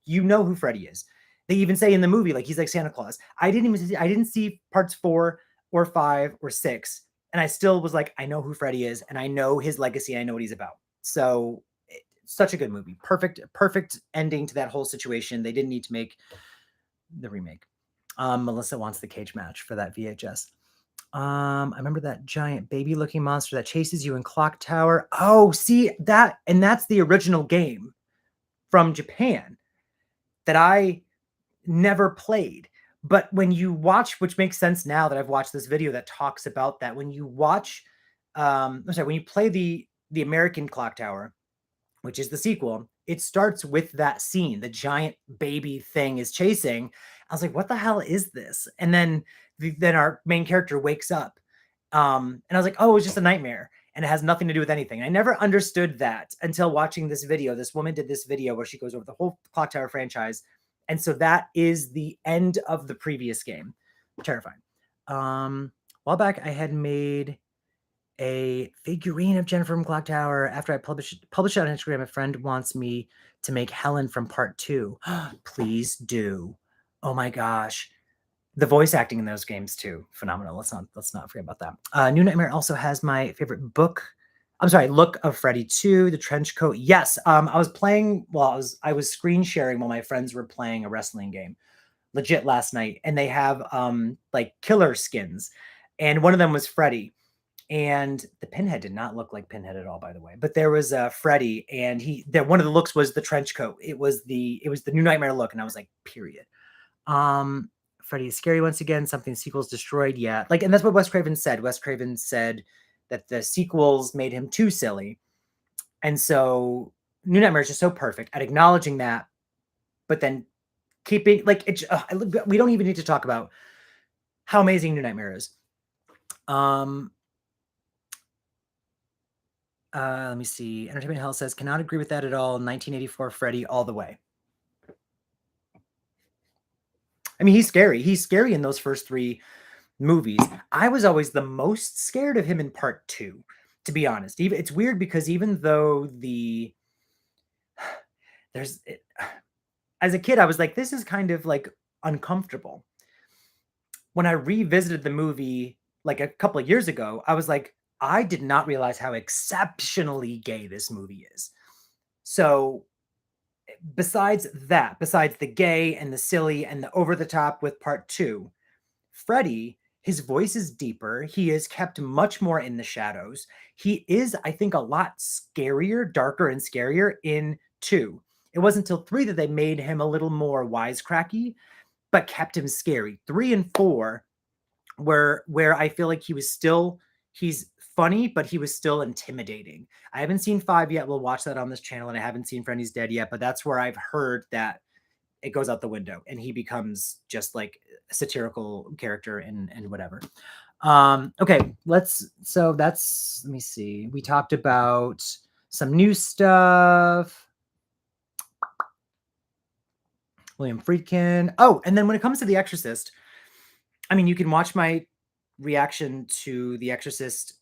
know who Freddy is. They even say in the movie, like he's like Santa Claus. I didn't see parts 4 or 5 or 6. And I still was like, I know who Freddy is and I know his legacy. I know what he's about. So such a good movie. Perfect ending to that whole situation. They didn't need to make the remake. Melissa wants the cage match for that VHS. I remember that giant baby looking monster that chases you in Clock Tower. Oh, see that. And that's the original game from Japan that I never played. But when you watch, which makes sense now that I've watched this video that talks about that, when you watch, when you play the American Clock Tower, which is the sequel, it starts with that scene. The giant baby thing is chasing. I was like, what the hell is this? And then our main character wakes up. And I was like, oh, it was just a nightmare. and it has nothing to do with anything. I never understood that until watching this video. This woman did this video where she goes over the whole Clock Tower franchise. And so that is the end of the previous game. Terrifying. A while back, I had made a figurine of Jennifer from Clock Tower. After I published it on Instagram, a friend wants me to make Helen from part 2. Please do. Oh my gosh. The voice acting in those games too, phenomenal. Let's not forget about that. New Nightmare also has my favorite book. I'm sorry, Look of Freddy 2, The Trench Coat. Yes, I was playing. Well, I was screen sharing while my friends were playing a wrestling game, legit last night, and they have like killer skins, and one of them was Freddy, and the Pinhead did not look like Pinhead at all, by the way. But there was Freddy, and one of the looks was the trench coat. It was the New Nightmare look, and I was like, period. Freddy is scary once again. Something sequels destroyed. Yeah. Like, and that's what Wes Craven said. Wes Craven said that the sequels made him too silly. And so New Nightmare is just so perfect at acknowledging that, but then keeping like it. We don't even need to talk about how amazing New Nightmare is. Let me see. Entertainment Hell says, cannot agree with that at all. 1984 Freddy all the way. I mean, he's scary. He's scary in those first 3 movies. I was always the most scared of him in part 2, to be honest. It's weird because even though as a kid, I was like, this is kind of like uncomfortable. When I revisited the movie like a couple of years ago, I was like, I did not realize how exceptionally gay this movie is. So besides the gay and the silly and the over the top with part 2, Freddy, his voice is deeper. He is kept much more in the shadows. He is, I think, a lot scarier, darker and scarier in 2. It wasn't until 3 that they made him a little more wisecracky, but kept him scary. 3 and 4 where I feel like he's funny, but he was still intimidating. I haven't seen 5 yet. We'll watch that on this channel, and I haven't seen Freddy's Dead yet, but that's where I've heard that it goes out the window and he becomes just like a satirical character and whatever. Okay, let me see. We talked about some new stuff. William Friedkin. Oh, and then when it comes to The Exorcist, I mean, you can watch my reaction to The Exorcist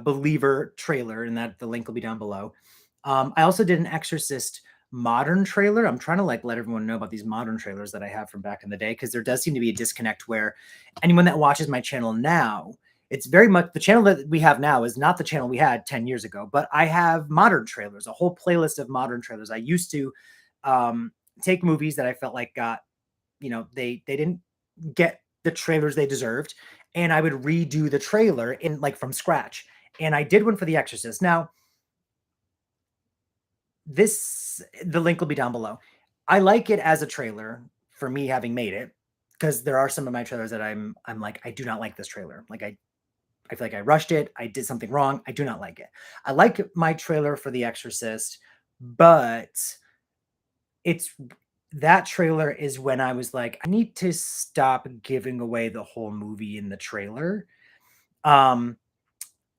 Believer trailer, and that the link will be down below. I also did an Exorcist modern trailer. I'm trying to like let everyone know about these modern trailers that I have from back in the day, because there does seem to be a disconnect where anyone that watches my channel now, it's very much the channel that we have now is not the channel we had 10 years ago, but I have modern trailers, a whole playlist of modern trailers. I used to take movies that I felt like got, they didn't get the trailers they deserved, and I would redo the trailer in like from scratch. And I did one for The Exorcist. Now, the link will be down below. I like it as a trailer for me having made it, because there are some of my trailers that I'm like, I do not like this trailer. Like I feel like I rushed it. I did something wrong. I do not like it. I like my trailer for The Exorcist, but that trailer is when I was like, I need to stop giving away the whole movie in the trailer.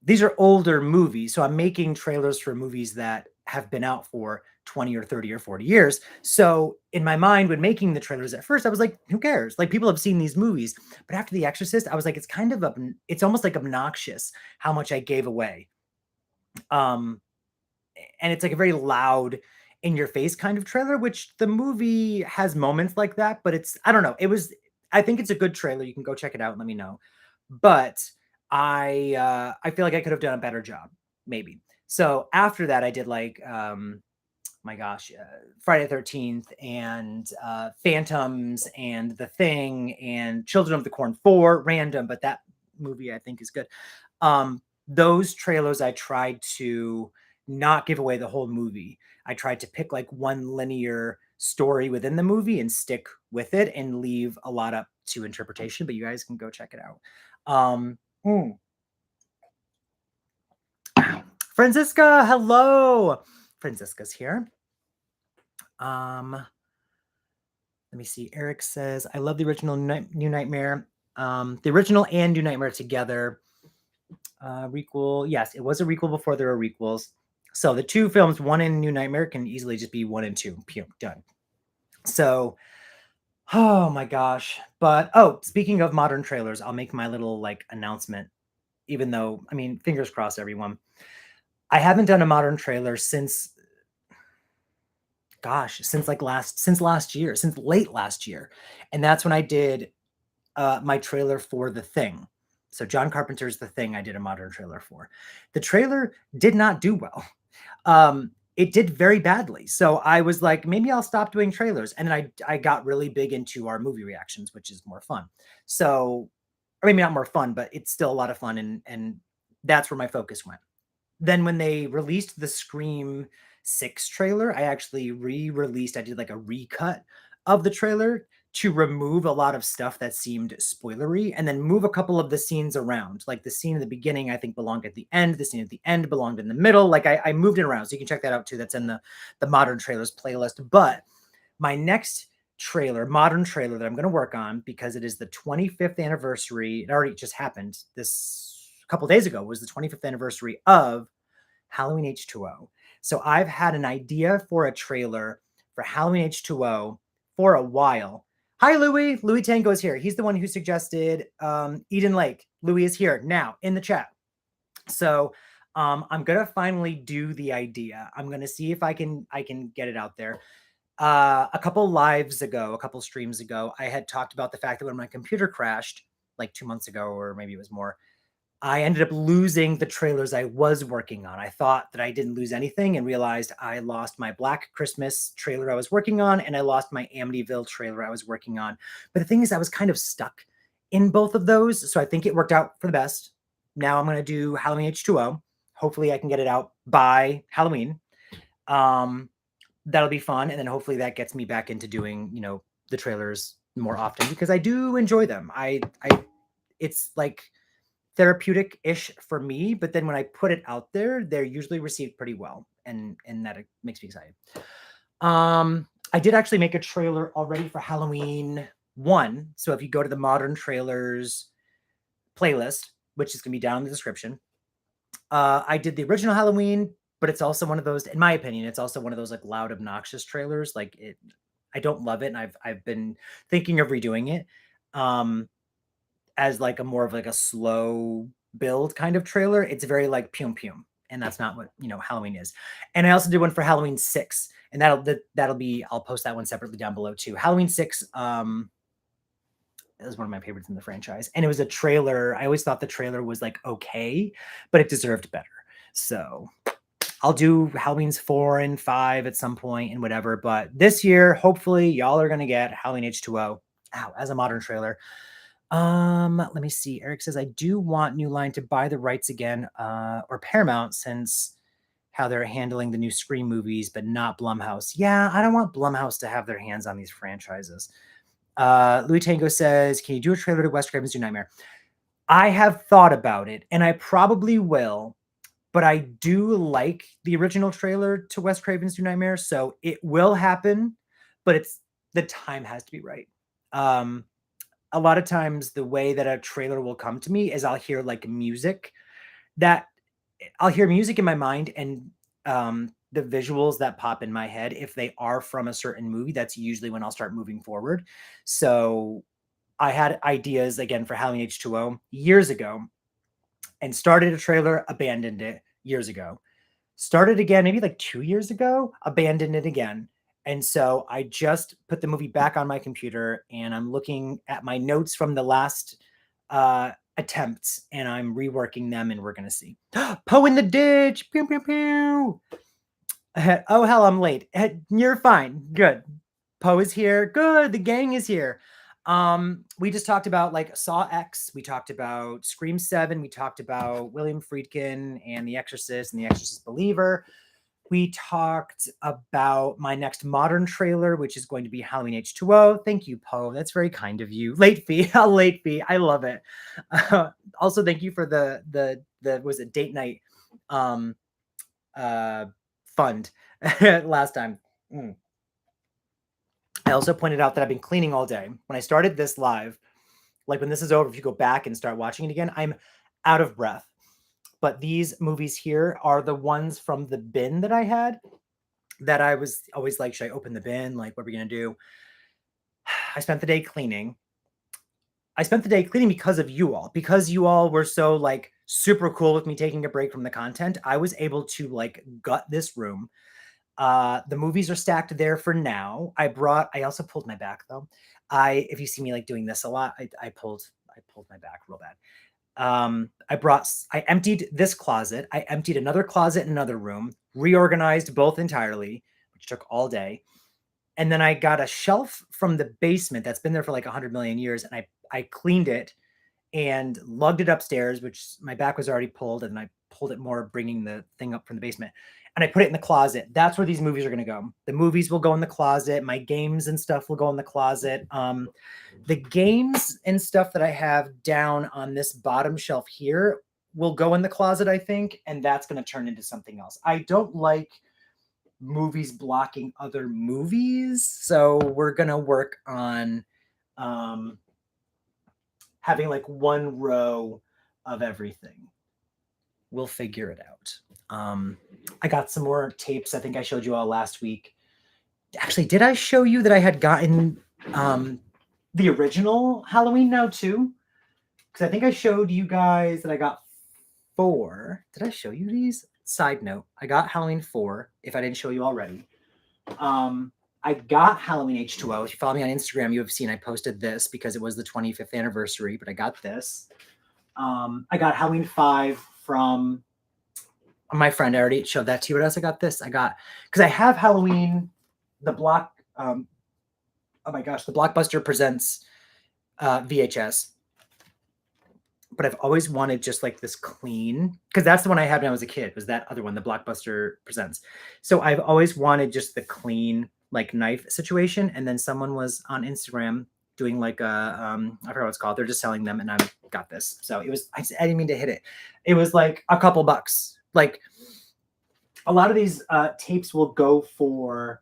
These are older movies, so I'm making trailers for movies that have been out for 20 or 30 or 40 years. So in my mind, when making the trailers at first, I was like, who cares? Like, people have seen these movies. But after The Exorcist, I was like, it's almost like obnoxious how much I gave away. And it's like a very loud, in your face kind of trailer, which the movie has moments like that, but I don't know. I think it's a good trailer. You can go check it out and let me know. But I feel like I could have done a better job, maybe. So after that, I did like, my gosh, Friday the 13th and Phantoms and The Thing and Children of the Corn 4, random, but that movie I think is good. Those trailers, I tried to not give away the whole movie. I tried to pick like one linear story within the movie and stick with it and leave a lot up to interpretation, but you guys can go check it out. Franziska, hello. Franziska's here. Let me see. Eric says, I love the original New Nightmare. The original and New Nightmare together. Requel. Yes, it was a requel before there were requels. So the two films, one in New Nightmare, can easily just be 1 and 2. Pew, done. So, oh my gosh. But speaking of modern trailers, I'll make my little like announcement. Even though, I mean, fingers crossed, everyone. I haven't done a modern trailer since since last year, since late last year. And that's when I did my trailer for The Thing. So John Carpenter's The Thing, I did a modern trailer for. The trailer did not do well. It did very badly. So I was like, maybe I'll stop doing trailers. And then I got really big into our movie reactions, which is more fun. So, or maybe not more fun, but it's still a lot of fun. And that's where my focus went. Then when they released the Scream 6 trailer, I actually re-released, I did like a recut of the trailer to remove a lot of stuff that seemed spoilery and then move a couple of the scenes around. Like the scene in the beginning, I think belonged at the end. The scene at the end belonged in the middle. Like I moved it around. So you can check that out too. That's in the modern trailers playlist. But my next modern trailer that I'm going to work on, because it is the 25th anniversary. It already just happened this a couple days ago, was the 25th anniversary of Halloween H20. So I've had an idea for a trailer for Halloween H20 for a while. Hi, Louis. Louis Tango is here. He's the one who suggested Eden Lake. Louis is here now in the chat. So I'm going to finally do the idea. I'm going to see if I can get it out there. A couple streams ago, I had talked about the fact that when my computer crashed like 2 months ago, or maybe it was more, I ended up losing the trailers I was working on. I thought that I didn't lose anything and realized I lost my Black Christmas trailer I was working on, and I lost my Amityville trailer I was working on. But the thing is, I was kind of stuck in both of those. So I think it worked out for the best. Now I'm going to do Halloween H20. Hopefully I can get it out by Halloween. That'll be fun. And then hopefully that gets me back into doing, the trailers more often, because I do enjoy them. It's like therapeutic-ish for me, but then when I put it out there, they're usually received pretty well, and that it makes me excited. I did actually make a trailer already for Halloween 1. So if you go to the modern trailers playlist, which is going to be down in the description, I did the original Halloween, but it's also one of those, in my opinion, it's also one of those like loud, obnoxious trailers. Like I don't love it, and I've been thinking of redoing it. As like a more of like a slow build kind of trailer. It's very like pum pum, and that's not what Halloween is. And I also did one for Halloween 6, and that'll be, I'll post that one separately down below too. Halloween 6 is one of my favorites in the franchise, and it was a trailer. I always thought the trailer was like okay, but it deserved better. So I'll do Halloween's 4 and 5 at some point and whatever. But this year, hopefully, y'all are gonna get Halloween H20 as a modern trailer. Let me see. Eric says, I do want New Line to buy the rights again, or Paramount, since how they're handling the new Scream movies, but not Blumhouse. Yeah, I don't want Blumhouse to have their hands on these franchises. Louis Tango says, can you do a trailer to Wes Craven's New Nightmare? I have thought about it, and I probably will, but I do like the original trailer to Wes Craven's New Nightmare, so it will happen, but the time has to be right. A lot of times the way that a trailer will come to me is I'll hear like music in my mind, and the visuals that pop in my head, if they are from a certain movie, that's usually when I'll start moving forward. So I had ideas again for Halloween H20 years ago, and started a trailer, abandoned it years ago. Started again, maybe like 2 years ago, abandoned it again. And so I just put the movie back on my computer, and I'm looking at my notes from the last attempts, and I'm reworking them, and we're going to see. Poeintheditch! Pew, pew, pew! Oh, hell, I'm late. You're fine. Good. Poe is here. Good. The gang is here. We just talked about like Saw X. We talked about Scream 7. We talked about William Friedkin and The Exorcist and The Exorcist Believer. We talked about my next modern trailer, which is going to be Halloween H20. Thank you, Poe. That's very kind of you. Late fee, a late fee. I love it. Also, thank you for the was it date night fund last time. I also pointed out that I've been cleaning all day. When I started this live, like when this is over, if you go back and start watching it again, I'm out of breath. but these movies here are the ones from the bin that I had that I was always like, should I open the bin? Like, what are we going to do? I spent the day cleaning. I spent the day cleaning because of you all, because you all were so like super cool with me taking a break from the content. I was able to like gut this room. The movies are stacked there for now. I also pulled my back though. If you see me like doing this a lot, I pulled my back real bad. I emptied this closet. I emptied another closet in another room, reorganized both entirely, which took all day. And then I got a shelf from the basement that's been there for like 100 million years. And I cleaned it and lugged it upstairs, which my back was already pulled. And I pulled it more, bringing the thing up from the basement. And I put it in the closet. That's where these movies are going to go. The movies will go in the closet. My games and stuff will go in the closet. The games and stuff that I have down on this bottom shelf here will go in the closet, I think. And that's going to turn into something else. I don't like movies blocking other movies. So we're going to work on having like one row of everything. We'll figure it out. I got some more tapes. I think I showed you all last week. Actually, did I show you that I had gotten the original Halloween now too? Because I think I showed you guys that I got 4. Did I show you these? Side note, I got Halloween 4, if I didn't show you already. I got Halloween H20. If you follow me on Instagram, you have seen I posted this because it was the 25th anniversary, but I got this. I got Halloween 5 from my friend. I already showed that to you. What else I got this? Because I have Halloween, the oh my gosh, the Blockbuster Presents VHS. But I've always wanted just like this clean, because that's the one I had when I was a kid, was that other one, the Blockbuster Presents. So I've always wanted just the clean like knife situation. And then someone was on Instagram doing like I forgot what it's called. They're just selling them, and I got this. So it was, I didn't mean to hit it. It was like a couple bucks. Like a lot of these tapes will go for,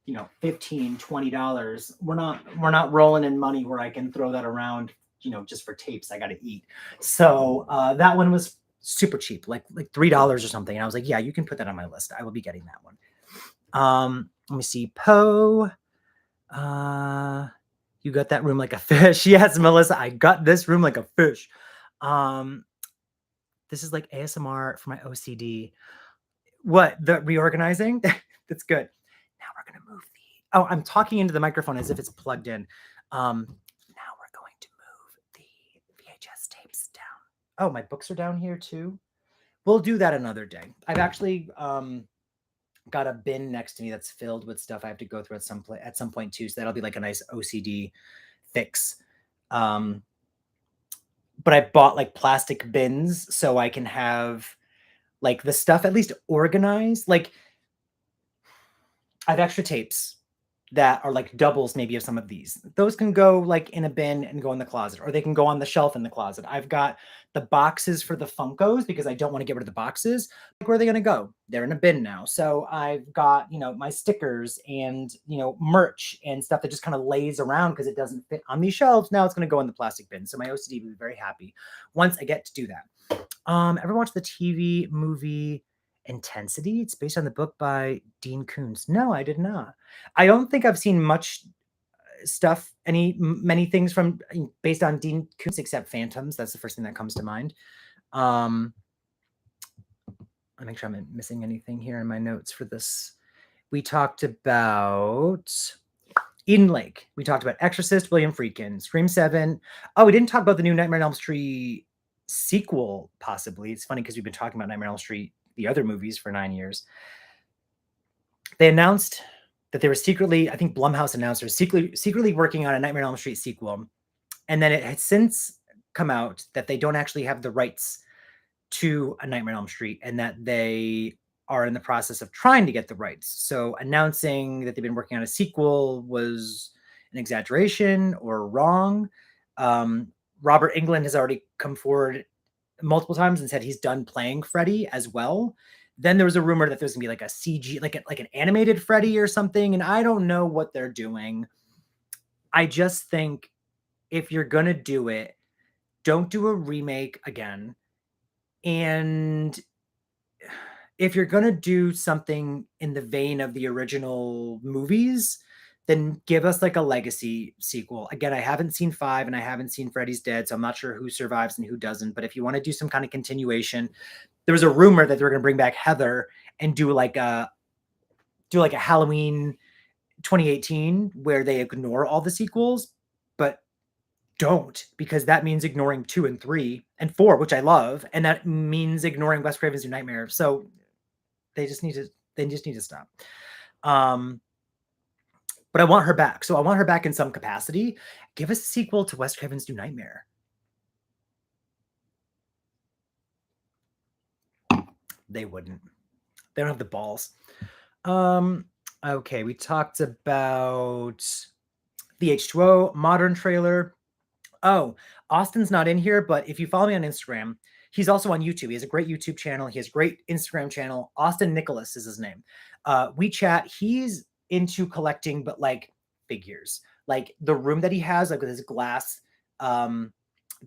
you know, $15, $20. We're not rolling in money where I can throw that around, you know, just for tapes. I got to eat. So that one was super cheap, like $3 or something. And I was like, yeah, you can put that on my list. I will be getting that one. Let me see. Poe. You got that room like a fish. Yes, Melissa, I got this room like a fish. This is like ASMR for my OCD. What? The reorganizing? That's good. Now we're going to move oh, I'm talking into the microphone as if it's plugged in. Now we're going to move the VHS tapes down. Oh, my books are down here too. We'll do that another day. I've actually got a bin next to me that's filled with stuff I have to go through at some point too. So that'll be like a nice OCD fix. But I bought like plastic bins so I can have like the stuff at least organized. Like I have extra tapes that are like doubles maybe of some of these. Those can go like in a bin and go in the closet, or they can go on the shelf in the closet. I've got the boxes for the Funkos because I don't want to get rid of the boxes. Like, where are they going to go? They're in a bin now. So I've got, you know, my stickers and, you know, merch and stuff that just kind of lays around because it doesn't fit on these shelves. Now it's going to go in the plastic bin. So my OCD will be very happy once I get to do that. Ever watch the TV movie Intensity? It's based on the book by Dean Koontz. No, I did not. I don't think I've seen much stuff, many things from based on Dean Koontz except Phantoms. That's the first thing that comes to mind. I'll make sure I'm not missing anything here in my notes for this. We talked about Eden Lake. We talked about Exorcist, William Friedkin, Scream 7. Oh, we didn't talk about the new Nightmare on Elm Street sequel, possibly. It's funny because we've been talking about Nightmare on Elm Street, the other movies, for 9 years. They announced that they were secretly, I think Blumhouse announced, they're secretly working on a Nightmare on Elm Street sequel. And then it had since come out that they don't actually have the rights to a Nightmare on Elm Street, and that they are in the process of trying to get the rights. So announcing that they've been working on a sequel was an exaggeration or wrong. Robert Englund has already come forward multiple times and said he's done playing Freddy as well. Then there was a rumor that there's gonna be like a CG, like an animated Freddy or something. And I don't know what they're doing. I just think if you're gonna do it, don't do a remake again. And if you're going to do something in the vein of the original movies, then give us like a legacy sequel. Again, I haven't seen 5 and I haven't seen Freddy's Dead, so I'm not sure who survives and who doesn't. But if you want to do some kind of continuation, there was a rumor that they're going to bring back Heather and do like a Halloween 2018 where they ignore all the sequels, but don't, because that means ignoring 2 and 3 and 4, which I love, and that means ignoring Wes Craven's New Nightmare. So they just need to stop. But I want her back. So I want her back in some capacity. Give us a sequel to Wes Craven's New Nightmare. They wouldn't. They don't have the balls. Okay, we talked about the H20 modern trailer. Oh, Austin's not in here, but if you follow me on Instagram, he's also on YouTube. He has a great YouTube channel. He has a great Instagram channel. Austin Nicholas is his name. We chat. He's into collecting, but like figures. Like the room that he has, like with his glass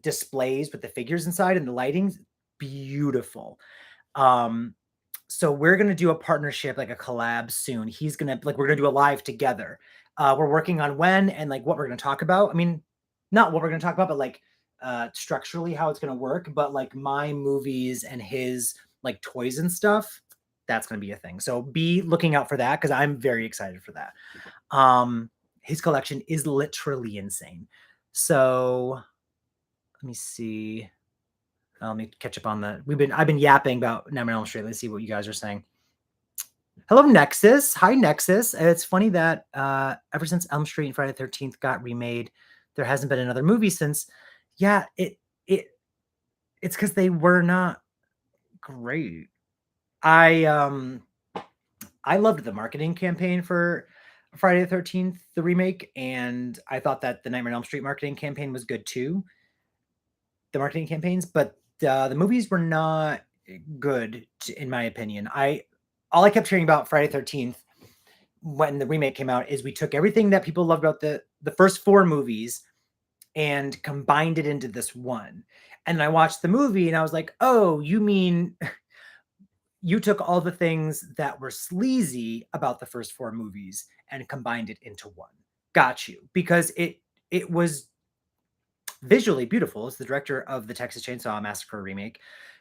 displays with the figures inside and the lighting's beautiful. So we're gonna do a partnership, like a collab soon. He's gonna we're gonna do a live together. We're working on when and like what we're gonna talk about. I mean, not what we're gonna talk about, but like structurally how it's gonna work. But like my movies and his like toys and stuff, that's gonna be a thing. So be looking out for that because I'm very excited for that. His collection is literally insane. So let me see. Let me catch up on the. I've been yapping about Nightmare on Elm Street. Let's see what you guys are saying. Hello, Nexus. Hi, Nexus. It's funny that ever since Elm Street and Friday the 13th got remade, there hasn't been another movie since. Yeah, it's because they were not great. I loved the marketing campaign for Friday the 13th, the remake, and I thought that the Nightmare on Elm Street marketing campaign was good too. The marketing campaigns, but the movies were not good, in my opinion. All I kept hearing about Friday the 13th when the remake came out is we took everything that people loved about the first 4 movies and combined it into this one. And I watched the movie and I was like, oh, you mean you took all the things that were sleazy about the first 4 movies and combined it into one. Got you. Because it was visually beautiful. It's the director of the Texas Chainsaw Massacre remake.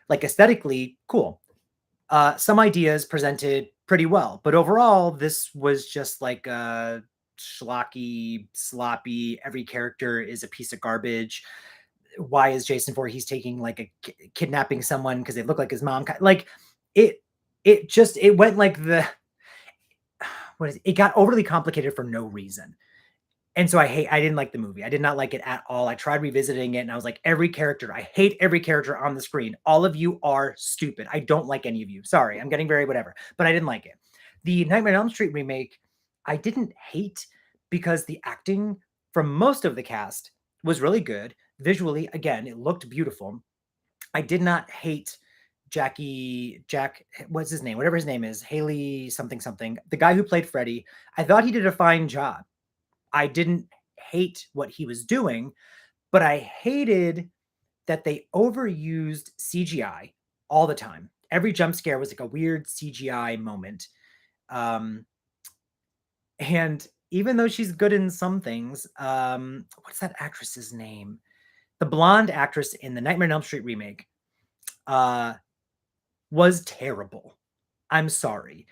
Like aesthetically cool. Some ideas presented pretty well, but overall, this was just like a schlocky, sloppy. Every character is a piece of garbage. Why is Jason Voorhees taking like kidnapping someone because they look like his mom? Like it went like it got overly complicated for no reason. And so I didn't like the movie. I did not like it at all. I tried revisiting it and I was like, I hate every character on the screen. All of you are stupid. I don't like any of you. Sorry, I'm getting very whatever, but I didn't like it. The Nightmare on Elm Street remake, I didn't hate because the acting from most of the cast was really good. Visually, again, it looked beautiful. I did not hate Jack, what's his name? Whatever his name is, Haley something, the guy who played Freddy. I thought he did a fine job. I didn't hate what he was doing, but I hated that they overused CGI all the time. Every jump scare was like a weird CGI moment. And even though she's good in some things, what's that actress's name? The blonde actress in the Nightmare on Elm Street remake was terrible. I'm sorry.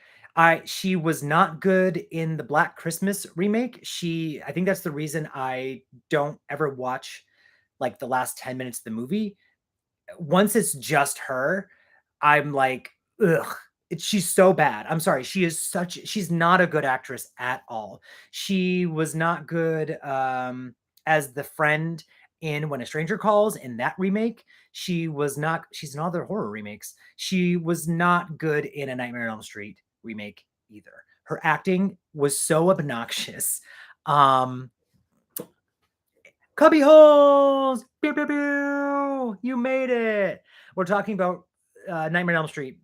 She was not good in the Black Christmas remake. I think that's the reason I don't ever watch like the last 10 minutes of the movie. Once it's just her, I'm like, ugh, she's so bad. I'm sorry. She's not a good actress at all. She was not good as the friend in When a Stranger Calls in that remake. She's in all their horror remakes. She was not good in a Nightmare on Elm Street remake either. Her acting was so obnoxious. Cubbyholes! Pew, pew, pew! You made it! We're talking about Nightmare on Elm Street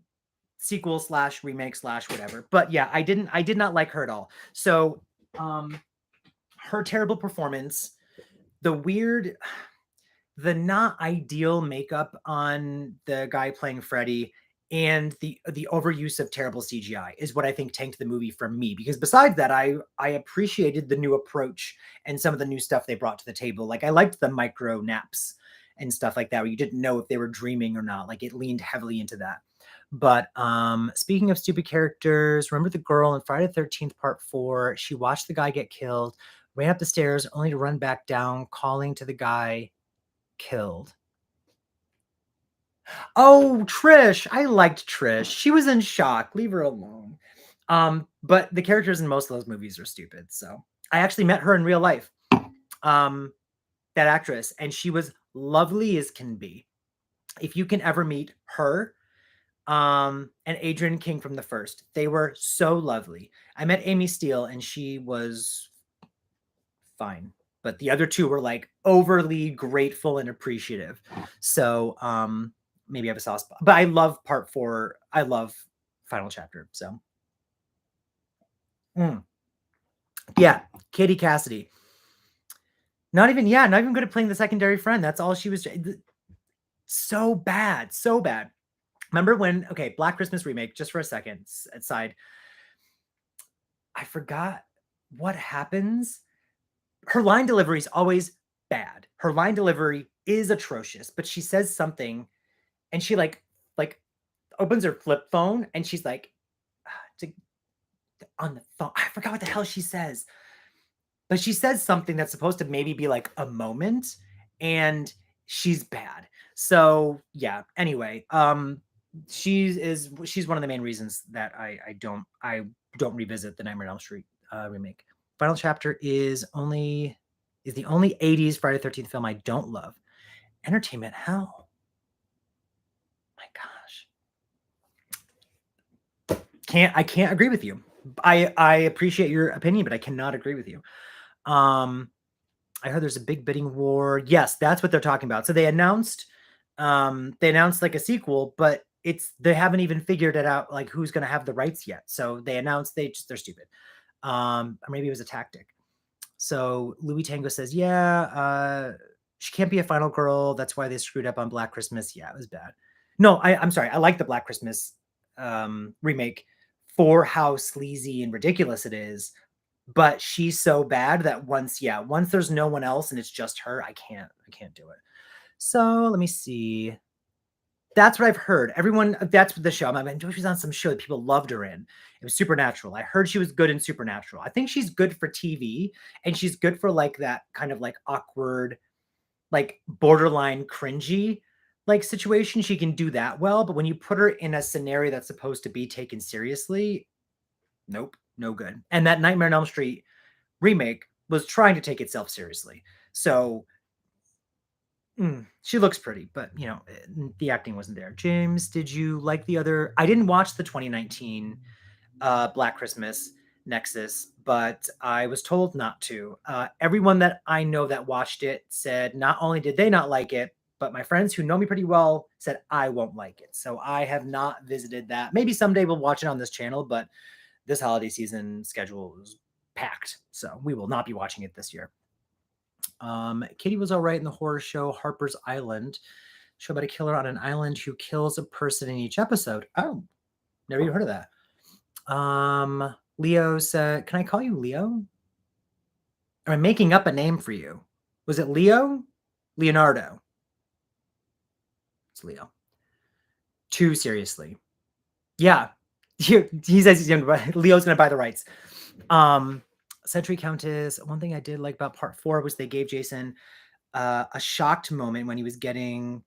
sequel / remake / whatever. But yeah, I did not like her at all. So her terrible performance, the weird the not ideal makeup on the guy playing Freddy and the overuse of terrible CGI is what I think tanked the movie for me. Because besides that, I appreciated the new approach and some of the new stuff they brought to the table. Like I liked the micro naps and stuff like that, where you didn't know if they were dreaming or not. Like it leaned heavily into that. But speaking of stupid characters, remember the girl in Friday the 13th Part 4? She watched the guy get killed, ran up the stairs only to run back down, calling to the guy killed. Oh, Trish. I liked Trish. She was in shock. Leave her alone. But the characters in most of those movies are stupid. So I actually met her in real life. That actress, and she was lovely as can be. If you can ever meet her, and Adrian King from the first, they were so lovely. I met Amy Steele and she was fine, but the other two were like overly grateful and appreciative. So maybe I have a soft spot, but I love Part 4. I love Final Chapter. So yeah, Katie Cassidy. Not even good at playing the secondary friend. That's all she was. So bad. Remember when, Black Christmas remake, just for a second, aside. I forgot what happens. Her line delivery is always bad. Her line delivery is atrocious, but she says something and she like opens her flip phone and she's like, on the phone. I forgot what the hell she says. But she says something that's supposed to maybe be like a moment, and she's bad. So yeah. Anyway, she's one of the main reasons that I don't revisit the Nightmare on Elm Street remake. Final Chapter is the only 80s Friday the 13th film I don't love. Entertainment Hell. My gosh. I can't agree with you. I appreciate your opinion, but I cannot agree with you. I heard there's a big bidding war. Yes, that's what they're talking about. So they announced like a sequel, but they haven't even figured it out, like who's going to have the rights yet. So they announced they're stupid. Or maybe it was a tactic. So Louis Tango says, yeah, she can't be a final girl. That's why they screwed up on Black Christmas. Yeah, it was bad. No, I'm sorry. I like the Black Christmas remake for how sleazy and ridiculous it is. But she's so bad that once there's no one else and it's just her, I can't do it. So let me see. That's what I've heard. Everyone, that's the show. I mean, she was on some show that people loved her in. It was Supernatural. I heard she was good in Supernatural. I think she's good for TV, and she's good for like that kind of like awkward, like borderline cringy like situation. She can do that well. But when you put her in a scenario that's supposed to be taken seriously, nope, no good. And that Nightmare on Elm Street remake was trying to take itself seriously. So she looks pretty, but the acting wasn't there. James, did you like the other? I didn't watch the 2019 Black Christmas Nexus, but I was told not to. Everyone that I know that watched it said not only did they not like it, but my friends who know me pretty well said I won't like it. So I have not visited that. Maybe someday we'll watch it on this channel, but this holiday season schedule is packed, so we will not be watching it this year. Katie was all right in the horror show Harper's Island, show about a killer on an island who kills a person in each episode. Oh, never even heard of that. Leo said, can I call you Leo? I'm making up a name for you. Was it Leo? Leonardo. It's Leo. Too seriously. Yeah. He says he's Leo's gonna buy the rights. Century Countess. One thing I did like about Part 4 was they gave Jason a shocked moment when he was getting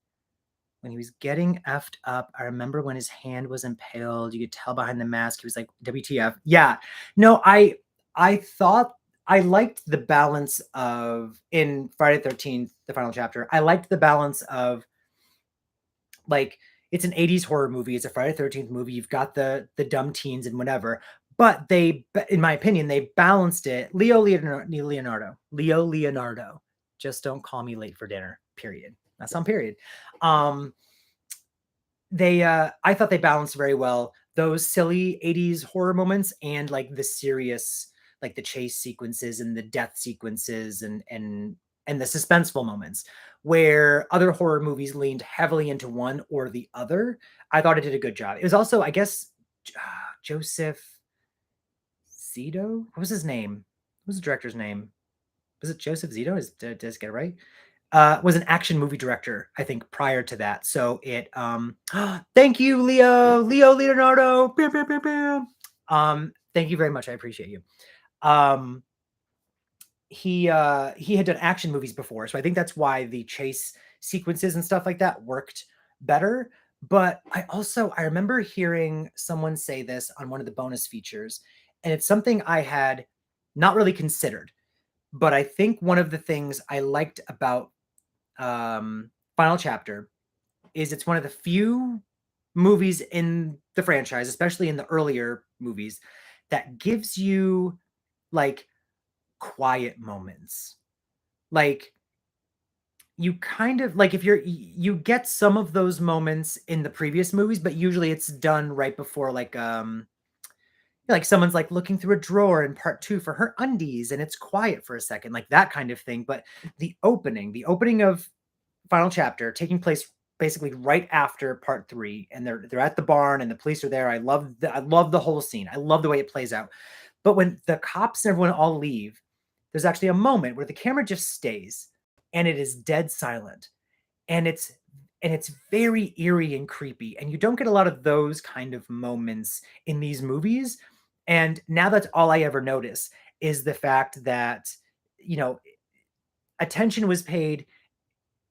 effed up. I remember when his hand was impaled. You could tell behind the mask he was like, WTF. Yeah. No, I thought I liked the balance of in Friday the 13th, the final chapter. I liked the balance of like it's an 80s horror movie. It's a Friday the 13th movie. You've got the dumb teens and whatever. But they, in my opinion, they balanced it. Leo Leonardo. Just don't call me late for dinner. Period. That's on period. I thought they balanced very well those silly 80s horror moments and like the serious, like the chase sequences and the death sequences and and the suspenseful moments, where other horror movies leaned heavily into one or the other. I thought it did a good job. It was also, I guess, Joseph Zito. What was his name? What was the director's name? Was it Joseph Zito? Did I get it right? Was an action movie director, I think, prior to that. So it thank you, Leonardo. Bam, bam, bam, bam. Thank you very much. I appreciate you. He had done action movies before, so I think that's why the chase sequences and stuff like that worked better. But I remember hearing someone say this on one of the bonus features, and it's something I had not really considered. But I think one of the things I liked about Final Chapter is it's one of the few movies in the franchise, especially in the earlier movies, that gives you like quiet moments. Like you kind of like if you get some of those moments in the previous movies, but usually it's done right before like someone's like looking through a drawer in part 2 for her undies and it's quiet for a second, like that kind of thing. But the opening of Final Chapter taking place basically right after part 3, and they're at the barn and the police are there. I love the whole scene. I love the way it plays out. But when the cops and everyone all leave, there's actually a moment where the camera just stays and it is dead silent. And it's very eerie and creepy. And you don't get a lot of those kind of moments in these movies. And now that's all I ever notice is the fact that, attention was paid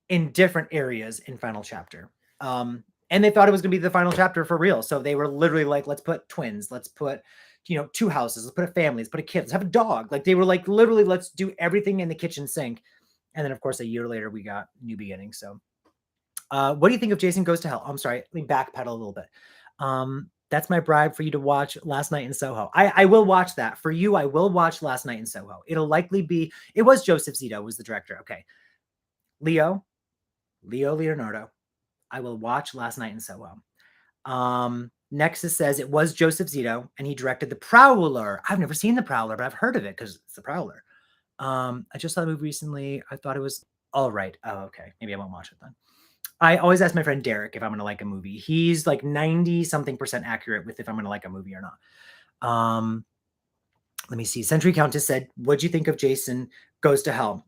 in different areas in Final Chapter. And they thought it was going to be the final chapter for real. So they were literally like, let's put twins, let's put, 2 houses, let's put a family, let's put a kid, let's have a dog. Like they were like, literally, let's do everything in the kitchen sink. And then, of course, a year later, we got New Beginnings. So what do you think of Jason Goes to Hell? I'm sorry, let me backpedal a little bit. That's my bribe for you to watch Last Night in Soho. I will watch that. For you, I will watch Last Night in Soho. It'll likely be, it was Joseph Zito was the director. Okay. Leonardo. I will watch Last Night in Soho. Nexus says it was Joseph Zito, and he directed The Prowler. I've never seen The Prowler, but I've heard of it because it's The Prowler. I just saw the movie recently. I thought it was all right. Oh, okay. Maybe I won't watch it then. I always ask my friend Derek if I'm going to like a movie. He's like 90-something% accurate with if I'm going to like a movie or not. Let me see. Century Countess said, what'd you think of Jason Goes to Hell?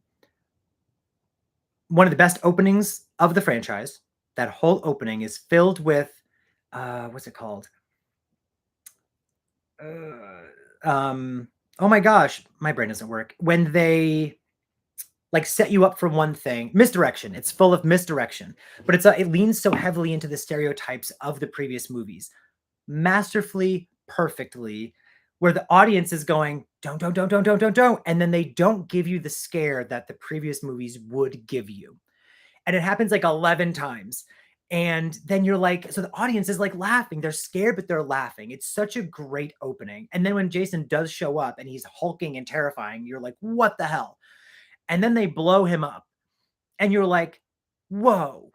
One of the best openings of the franchise. That whole opening is filled with, what's it called? Oh my gosh, my brain doesn't work. When they like set you up for one thing, misdirection. It's full of misdirection, but it leans so heavily into the stereotypes of the previous movies, masterfully, perfectly, where the audience is going, don't, and then they don't give you the scare that the previous movies would give you. And it happens like 11 times. And then you're like, so the audience is like laughing. They're scared, but they're laughing. It's such a great opening. And then when Jason does show up and he's hulking and terrifying, you're like, what the hell? And then they blow him up. And you're like, whoa.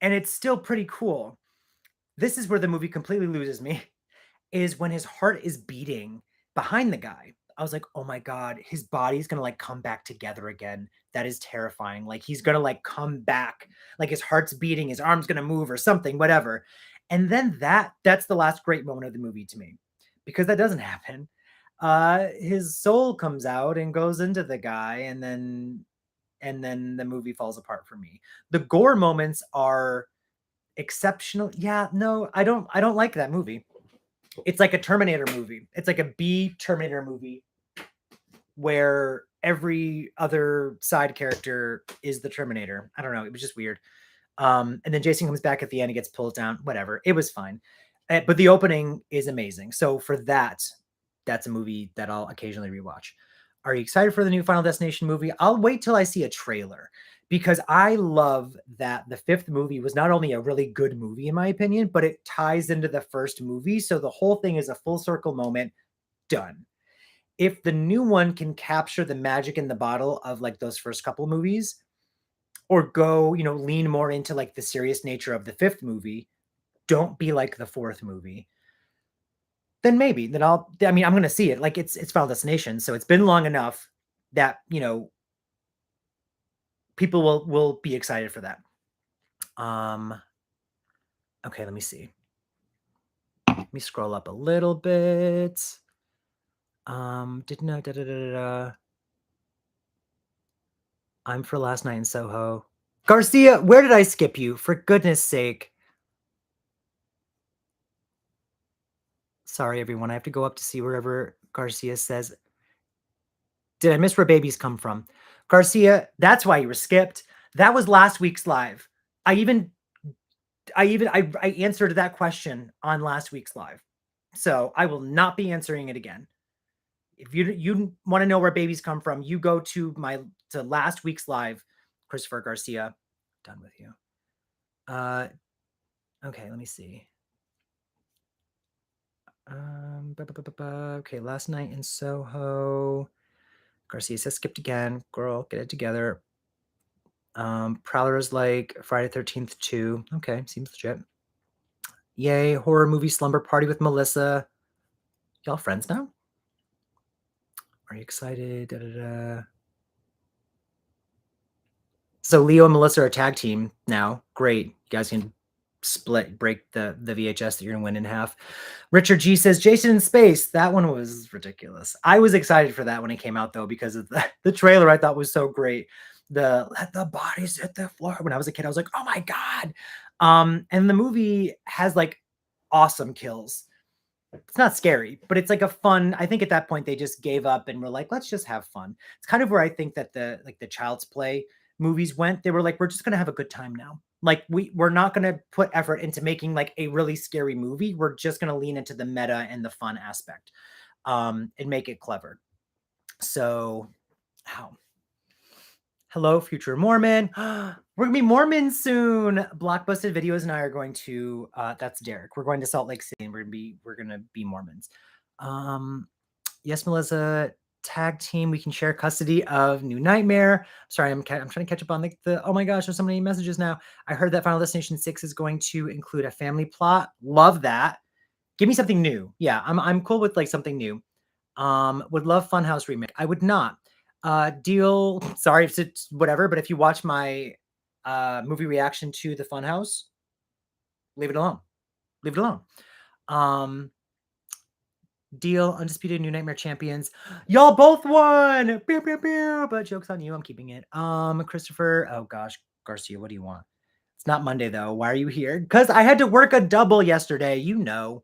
And it's still pretty cool. This is where the movie completely loses me, is when his heart is beating behind the guy. I was like, oh my God, his body's going to like come back together again. That is terrifying. Like he's going to like come back, like his heart's beating, his arm's going to move or something, whatever. And then that's the last great moment of the movie to me, because that doesn't happen. His soul comes out and goes into the guy, and then the movie falls apart for me. The gore moments are exceptional. Yeah, no, I don't like that movie. It's like a Terminator movie. It's like a B Terminator movie where every other side character is the Terminator. I don't know. It was just weird. And then Jason comes back at the end and gets pulled down. Whatever. It was fine. But the opening is amazing. So for that, that's a movie that I'll occasionally rewatch. Are you excited for the new Final Destination movie? I'll wait till I see a trailer, because I love that the 5th movie was not only a really good movie, in my opinion, but it ties into the first movie. So the whole thing is a full circle moment. Done. If the new one can capture the magic in the bottle of like those first couple movies, or go, lean more into like the serious nature of the 5th movie, don't be like the 4th movie, then maybe, I'm going to see it. Like it's Final Destination. So it's been long enough that, people will be excited for that. Okay, let me see. Let me scroll up a little bit. Didn't know. I'm for last night in Soho. Garcia, where did I skip you? For goodness sake. Sorry, everyone. I have to go up to see wherever Garcia says. Did I miss where babies come from? Garcia, that's why you were skipped. That was last week's live. I answered that question on last week's live. So I will not be answering it again. If you want to know where babies come from, you go to last week's live. Christopher Garcia, done with you. Okay, let me see. Okay, last night in Soho. Garcia says skipped again. Girl, get it together. Prowler's like Friday 13th 2. Okay, seems legit. Yay, horror movie slumber party with Melissa. Y'all friends now? Are you excited? So Leo and Melissa are a tag team now. Great. You guys can break the VHS that you're gonna win in half. Richard G says Jason in Space. That one was ridiculous. I was excited for that when it came out though, because of the trailer I thought was so great. Let the bodies hit the floor. When I was a kid, I was like, oh my God. And the movie has like awesome kills. It's not scary, but it's like a fun. I think at that point they just gave up and were like, let's just have fun. It's kind of where I think that the Child's Play movies went. They were like, we're just gonna have a good time now. Like we're not gonna put effort into making like a really scary movie. We're just gonna lean into the meta and the fun aspect, and make it clever. So, hello, future Mormon. We're gonna be Mormons soon. Blockbusted Videos and I are going to. That's Derek. We're going to Salt Lake City, and we're gonna be Mormons. Yes, Melissa. Tag team. We can share custody of New Nightmare. Sorry, I'm trying to catch up on the. Oh my gosh, there's so many messages now. I heard that Final Destination 6 is going to include a family plot. Love that. Give me something new. Yeah, I'm cool with like something new. Would love Funhouse remake. I would not. Deal. Sorry if it's whatever, but if you watch my movie reaction to the Funhouse, leave it alone. Leave it alone. Deal. Undisputed New Nightmare champions. Y'all both won. Pew, pew, pew. But joke's on you. I'm keeping it. Christopher. Oh gosh, Garcia. What do you want? It's not Monday though. Why are you here? Because I had to work a double yesterday. You know.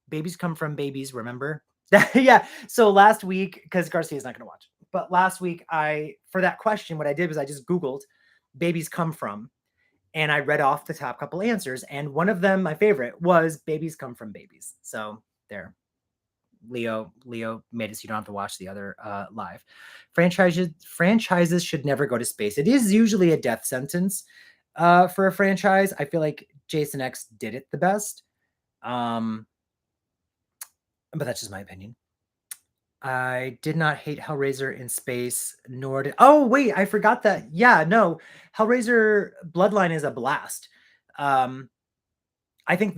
Babies come from babies. Remember? Yeah. So last week, because Garcia's not going to watch, but last week for that question, what I did was I just Googled babies come from, and I read off the top couple answers. And one of them, my favorite, was babies come from babies. So there. Leo made it so you don't have to watch the other live. Franchises should never go to space. It is usually a death sentence for a franchise. I feel like Jason X did it the best. But that's just my opinion. I did not hate Hellraiser in space, nor did. Oh, wait, I forgot that. Yeah, no. Hellraiser Bloodline is a blast. I think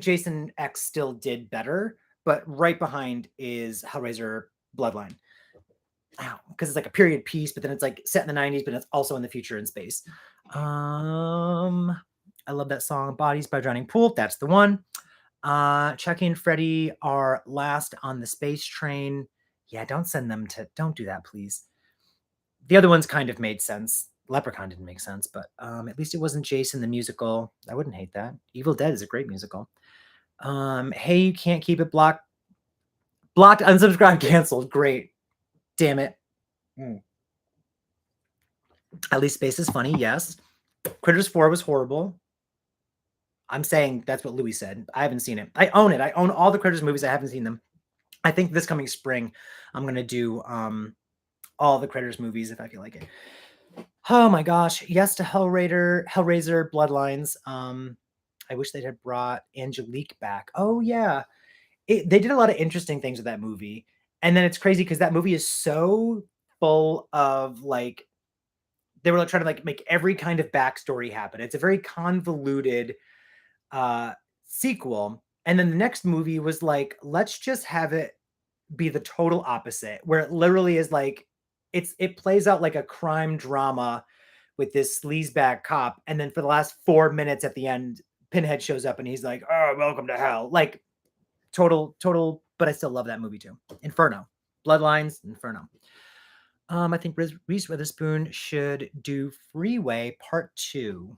Jason X still did better, but right behind is Hellraiser Bloodline. Because it's like a period piece, but then it's like set in the 90s, but it's also in the future in space. I love that song, Bodies by Drowning Pool. That's the one. Chucky and Freddy are last on the space train. Yeah, don't do that, please. The other ones kind of made sense. Leprechaun didn't make sense, but at least it wasn't Jason the musical. I wouldn't hate that. Evil Dead is a great musical. Hey, you can't keep it blocked, unsubscribed, canceled. Great. Damn it. At least space is funny, yes. Critters 4 was horrible. I'm saying that's what Louis said. I haven't seen it. I own it. I own all the Critters movies. I haven't seen them. I think this coming spring, I'm going to do all the Critters movies if I feel like it. Oh my gosh. Yes to Hellraiser, Bloodlines. I wish they had brought Angelique back. Oh yeah. They did a lot of interesting things with that movie. And then it's crazy because that movie is so full of like, they were like trying to like make every kind of backstory happen. It's a very convoluted sequel. And then the next movie was like, let's just have it be the total opposite, where it literally is like it plays out like a crime drama with this sleazebag cop, and then for the last 4 minutes at the end, Pinhead shows up and he's like, "Oh, welcome to hell." Like total, but I still love that movie too. Inferno. Bloodlines, Inferno. I think Reese Witherspoon should do Freeway Part 2.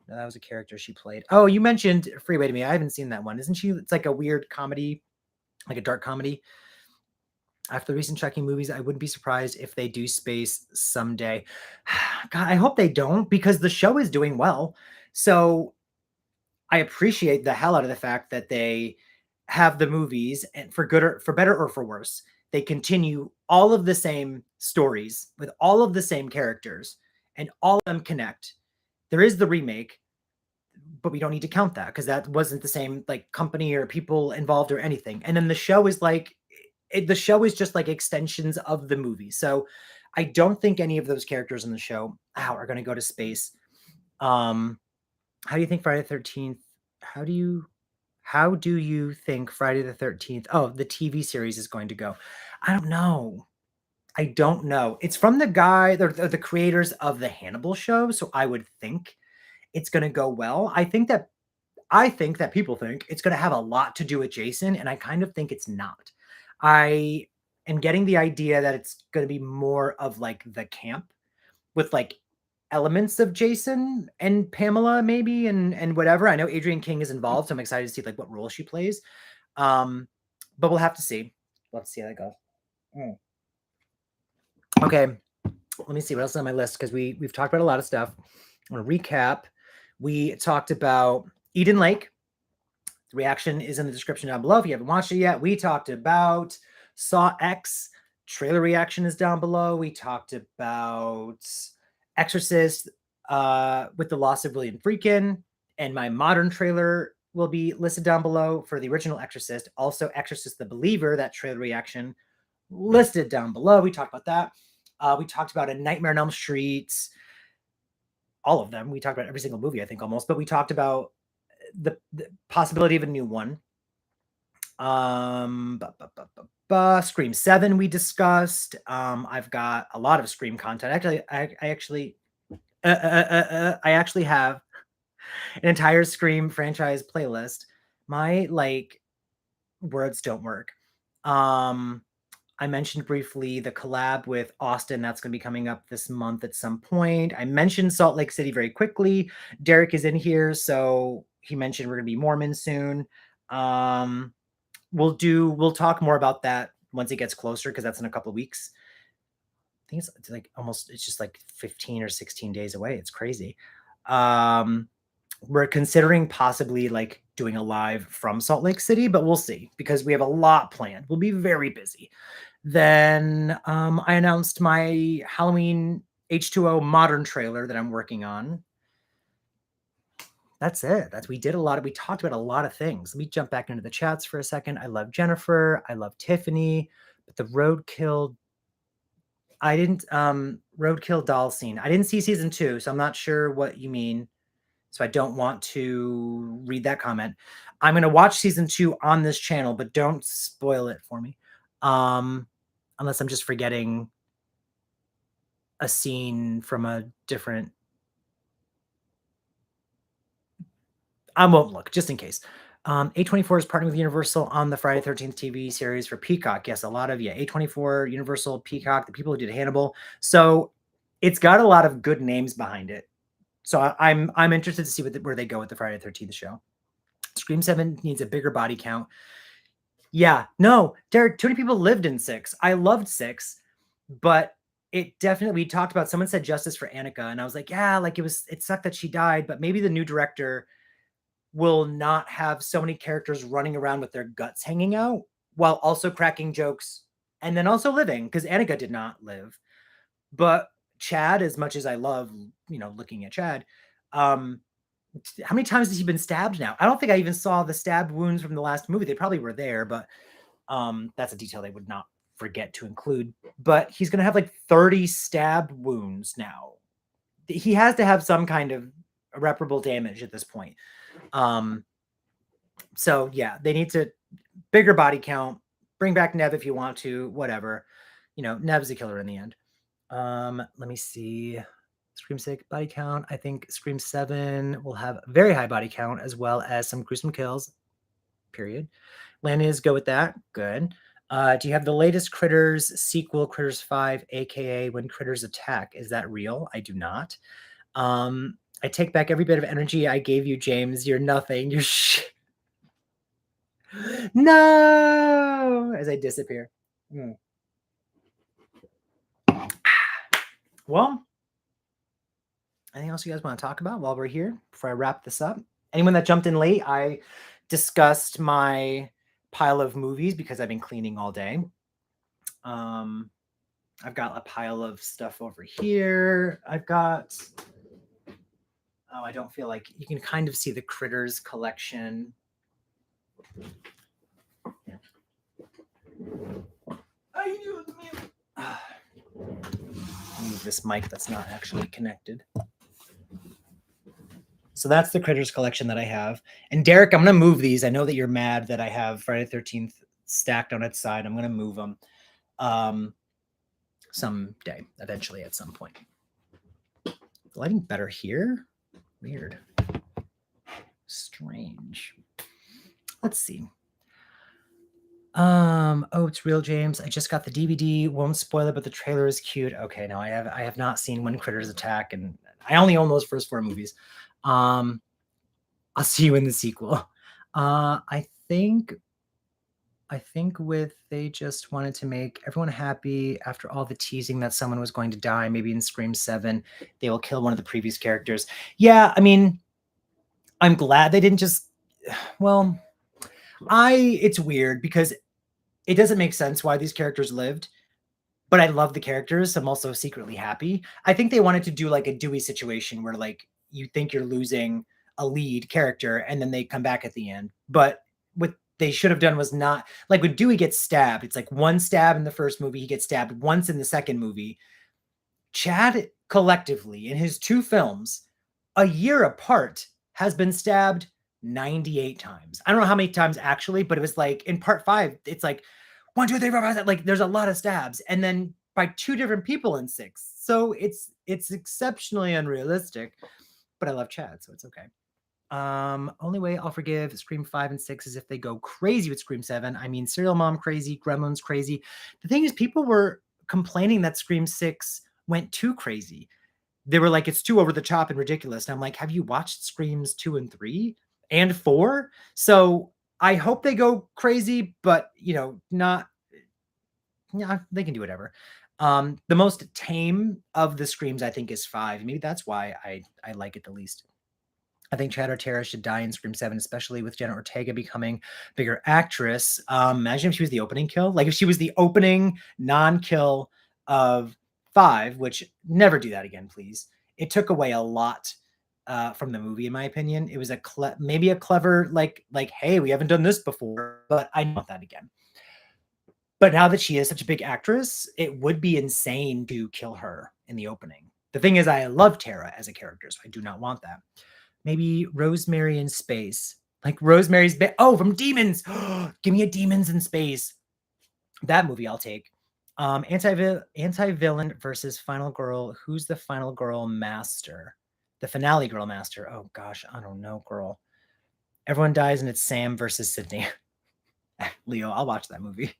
No, that was a character she played. Oh, you mentioned Freeway to me. I haven't seen that one. Isn't she? It's like a weird comedy, like a dark comedy. After the recent Chucky movies, I wouldn't be surprised if they do Space someday. God, I hope they don't, because the show is doing well. So I appreciate the hell out of the fact that they have the movies, and for good or for better or for worse, they continue all of the same stories with all of the same characters, and all of them connect. There is the remake, but we don't need to count that because that wasn't the same like company or people involved or anything. And then the show is like the show is just like extensions of the movie. So I don't think any of those characters in the show are going to go to space. How do you think Friday the 13th? How do you think Friday the 13th? Oh, the TV series is going to go. I don't know. It's from the guy, the creators of the Hannibal show, so I would think it's going to go well. I think that people think it's going to have a lot to do with Jason, and I kind of think it's not. I am getting the idea that it's going to be more of like the camp with like elements of Jason and Pamela maybe and whatever. I know Adrienne King is involved, so I'm excited to see like what role she plays. But we'll have to see. We'll have to see how that goes. Okay, let me see what else is on my list because we've talked about a lot of stuff. I want to recap. We talked about Eden Lake. The reaction is in the description down below if you haven't watched it yet. We talked about Saw X. Trailer reaction is down below. We talked about Exorcist with the loss of William Friedkin, and my modern trailer will be listed down below for the original Exorcist. Also, Exorcist the Believer, that trailer reaction listed down below. We talked about that. We talked about A Nightmare on Elm Street. All of them. We talked about every single movie, I think, almost. But we talked about the possibility of a new one. Scream 7 we discussed. I've got a lot of Scream content. Actually, I actually have an entire Scream franchise playlist. My like words don't work. I mentioned briefly the collab with Austin. That's going to be coming up this month at some point. I mentioned Salt Lake City very quickly. Derek is in here, so he mentioned we're going to be Mormon soon. We'll talk more about that once it gets closer because that's in a couple of weeks. I think it's like it's just like 15 or 16 days away. It's crazy. We're considering possibly like doing a live from Salt Lake City, but we'll see because we have a lot planned. We'll be very busy. Then I announced my Halloween H2O modern trailer that I'm working on. That's it. We talked about a lot of things. Let me jump back into the chats for a second. I love Jennifer. I love Tiffany, but the Roadkill doll scene. I didn't see season 2, so I'm not sure what you mean. So I don't want to read that comment. I'm going to watch season 2 on this channel, but don't spoil it for me. Unless I'm just forgetting a scene from a different. I won't look, just in case. A24 is partnering with Universal on the Friday 13th TV series for Peacock. Yes, a lot of A24, Universal, Peacock, the people who did Hannibal. So it's got a lot of good names behind it. So I'm interested to see where they go with the Friday 13th show. Scream 7 needs a bigger body count. Yeah, no, Derek, too many people lived in 6. I loved 6, but it definitely, we talked about, someone said justice for Annika, and I was like, yeah, like it sucked that she died, but maybe the new director will not have so many characters running around with their guts hanging out while also cracking jokes and then also living, because Annika did not live. But Chad, as much as I love, looking at Chad, how many times has he been stabbed now? I don't think I even saw the stab wounds from the last movie. They probably were there, but that's a detail they would not forget to include. But he's going to have like 30 stab wounds now. He has to have some kind of irreparable damage at this point. So yeah, they need to bigger body count, bring back Nev if you want to, whatever. Nev's a killer in the end. Let me see. Scream 6 body count. I think Scream 7 will have a very high body count as well as some gruesome kills. Period. Landis, go with that. Good. Do you have the latest Critters sequel, Critters 5, aka When Critters Attack? Is that real? I do not. I take back every bit of energy I gave you, James. You're nothing. You're No! As I disappear. Well, anything else you guys want to talk about while we're here before I wrap this up? Anyone that jumped in late, I discussed my pile of movies because I've been cleaning all day. I've got a pile of stuff over here. I've got, I don't feel like you can kind of see the Critters collection. Yeah. How you doing, man? Move this mic that's not actually connected. So that's the Critters collection that I have. And Derek, I'm going to move these. I know that you're mad that I have Friday the 13th stacked on its side. I'm going to move them someday, eventually at some point. The lighting better here? Weird. Strange. Let's see. Oh, it's real, James. I just got the DVD. Won't spoil it, but the trailer is cute. Okay, no, I have not seen When Critters Attack, and I only own those first 4 movies. I'll see you in the sequel. I think with they just wanted to make everyone happy after all the teasing that someone was going to die. Maybe in Scream 7, they will kill one of the previous characters. Yeah, I mean, I'm glad they didn't just. Well, it's weird because it doesn't make sense why these characters lived, but I love the characters. So I'm also secretly happy. I think they wanted to do like a Dewey situation where like you think you're losing a lead character and then they come back at the end. But what they should have done was not like when Dewey gets stabbed, it's like one stab in the first movie, he gets stabbed once in the second movie. Chad collectively in his 2 films, a year apart, has been stabbed 98 times. I don't know how many times actually, but it was like in part 5, it's like 1, 2, 3, 4, 5, 6, like there's a lot of stabs. And then by 2 different people in 6. So it's exceptionally unrealistic, but I love Chad, so it's okay. Only way I'll forgive Scream 5 and 6 is if they go crazy with Scream 7. I mean, Serial Mom crazy, Gremlins crazy. The thing is, people were complaining that Scream 6 went too crazy. They were like, it's too over the top and ridiculous. And I'm like, have you watched Screams 2 and 3 and 4? So I hope they go crazy, but not. Yeah, they can do whatever. The most tame of the Screams, I think, is 5. Maybe that's why I like it the least. I think Chad Ortega should die in Scream 7, especially with Jenna Ortega becoming a bigger actress. Imagine if she was the opening kill. Like if she was the opening non-kill of 5, which never do that again, please. It took away a lot from the movie, in my opinion. It was maybe a clever, like, hey, we haven't done this before, but I don't want that again. But now that she is such a big actress, it would be insane to kill her in the opening. The thing is, I love Tara as a character, so I do not want that. Maybe Rosemary in space. Like Rosemary's from Demons. Give me a Demons in space. That movie I'll take. Anti-villain versus final girl. Who's the final girl master? The finale girl master. Oh gosh, I don't know, girl. Everyone dies and it's Sam versus Sydney. Leo, I'll watch that movie.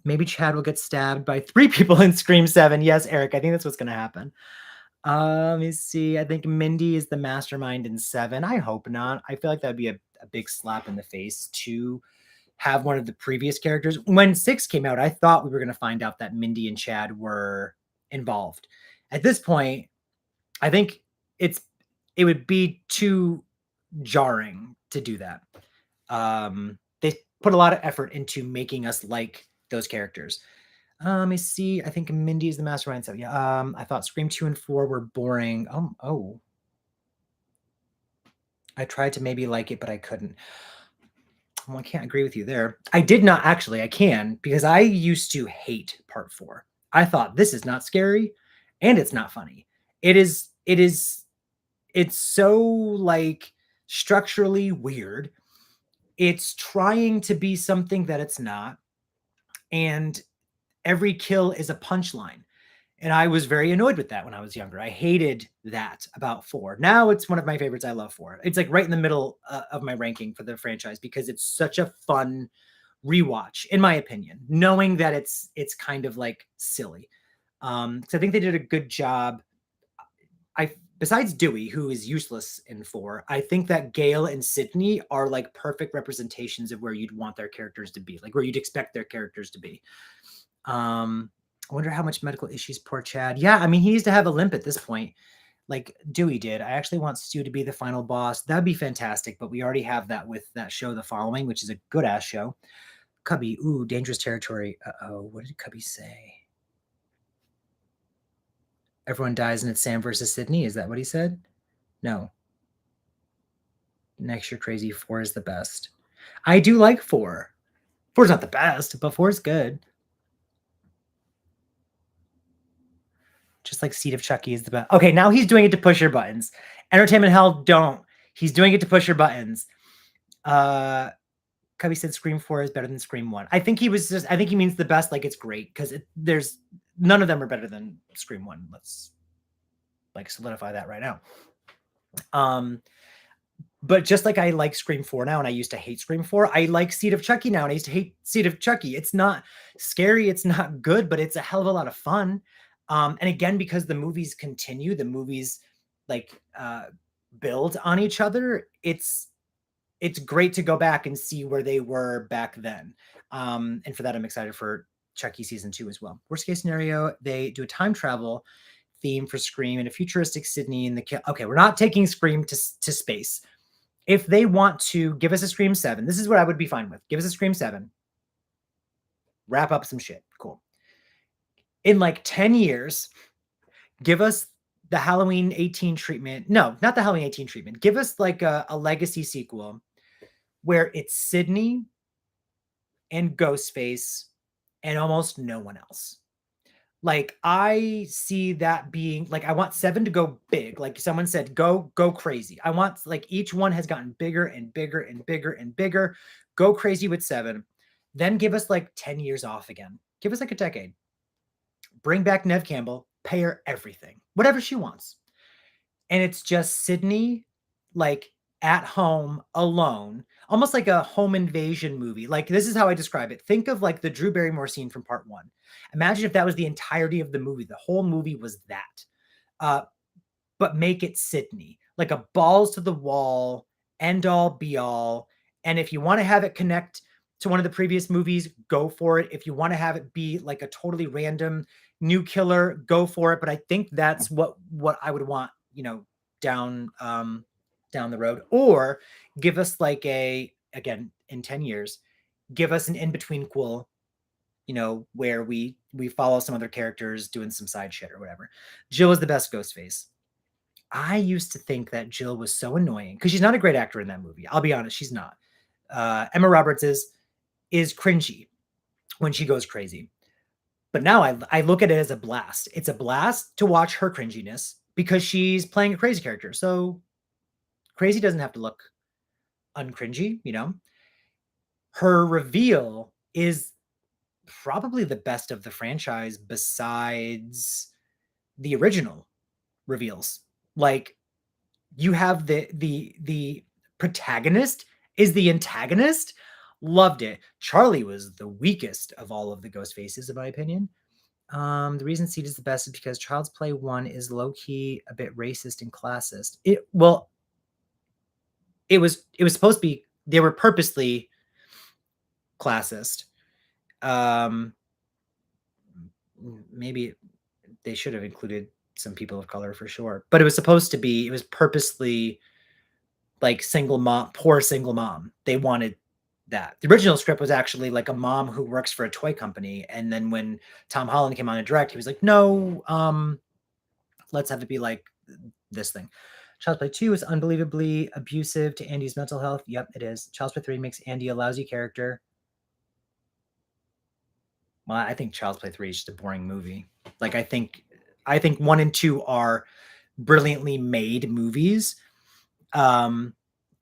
Maybe Chad will get stabbed by 3 people in Scream 7. Yes, Eric, I think that's what's going to happen. Let me see. I think Mindy is the mastermind in 7. I hope not. I feel like that'd be a big slap in the face to have one of the previous characters. When 6 came out, I thought we were going to find out that Mindy and Chad were involved. At this point, I think it would be too jarring to do that. They put a lot of effort into making us like those characters. Let me see. I think Mindy is the mastermind. So yeah. I thought Scream 2 and 4 were boring. Oh. I tried to maybe like it, but I couldn't. Well, I can't agree with you there. I did not actually. I can, because I used to hate part 4. I thought this is not scary and it's not funny. It's so like structurally weird. It's trying to be something that it's not. And every kill is a punchline. And I was very annoyed with that when I was younger. I hated that about 4. Now it's one of my favorites. I love 4. It's like right in the middle of my ranking for the franchise because it's such a fun rewatch, in my opinion, knowing that it's kind of like silly. So I think they did a good job. Besides Dewey, who is useless in 4, I think that Gail and Sydney are like perfect representations of where you'd want their characters to be, like where you'd expect their characters to be. I wonder how much medical issues poor Chad. Yeah, I mean, he needs to have a limp at this point, like Dewey did. I actually want Stu to be the final boss. That'd be fantastic, but we already have that with that show, The Following, which is a good-ass show. Cubby, ooh, dangerous territory. Uh-oh, what did Cubby say? Everyone dies and it's Sam versus Sydney. Is that what he said? No. Next year, crazy. 4 is the best. I do like 4. 4's not the best, but 4's good. Just like Seed of Chucky is the best. Okay, now he's doing it to push your buttons. Entertainment Hell, don't. He's doing it to push your buttons. Cubby said Scream 4 is better than Scream 1. I think he means the best, like it's great, because there's none of them are better than Scream 1. Let's like solidify that right now. But just like I like Scream 4 now and I used to hate Scream 4, I like Seed of Chucky now and I used to hate Seed of Chucky. It's not scary, it's not good, but it's a hell of a lot of fun. And again, because the movies continue, the movies like build on each other, it's great to go back and see where they were back then. And for that, I'm excited for Chucky season 2 as well. Worst case scenario, they do a time travel theme for Scream and a futuristic Sydney in the okay, we're not taking Scream to space. If they want to give us a Scream 7, this is what I would be fine with. Give us a Scream 7. Wrap up some shit. Cool. In like 10 years, give us the Halloween 18 treatment. No, not the Halloween 18 treatment. Give us like a legacy sequel where it's Sydney and Ghostface and almost no one else. Like, I see that being like, I want 7 to go big. Like someone said, go crazy. I want like each one has gotten bigger and bigger and bigger and bigger. Go crazy with 7. Then give us like 10 years off again. Give us like a decade. Bring back Neve Campbell, pay her everything, whatever she wants. And it's just Sydney, like at home alone, almost like a home invasion movie. Like, this is how I describe it. Think of like the Drew Barrymore scene from part 1. Imagine if that was the entirety of the movie. The whole movie was that. But make it Sydney, like a balls to the wall, end all be all. And if you want to have it connect to one of the previous movies, go for it. If you want to have it be like a totally random new killer, go for it. But I think that's what I would want, down the road. Or give us like again, in 10 years, give us an in-between quill, where we follow some other characters doing some side shit or whatever. Jill is the best Ghostface. I used to think that Jill was so annoying because she's not a great actor in that movie. I'll be honest, she's not. Emma Roberts is cringy when she goes crazy. But now I look at it as a blast. It's a blast to watch her cringiness because she's playing a crazy character. So crazy doesn't have to look uncringy, Her reveal is probably the best of the franchise besides the original reveals. Like, you have the protagonist is the antagonist. Loved it. Charlie was the weakest of all of the ghost faces, in my opinion. The reason Seed is the best is because Child's Play 1 is low-key a bit racist and classist. It was supposed to be, they were purposely classist. Maybe they should have included some people of color for sure, but it was purposely like poor single mom. They wanted that. The original script was actually like a mom who works for a toy company. And then when Tom Holland came on to direct, he was like, no, let's have it be like this thing. Child's Play 2 is unbelievably abusive to Andy's mental health. Yep, it is. Child's Play 3 makes Andy a lousy character. Well, I think Child's Play 3 is just a boring movie. Like, I think 1 and 2 are brilliantly made movies.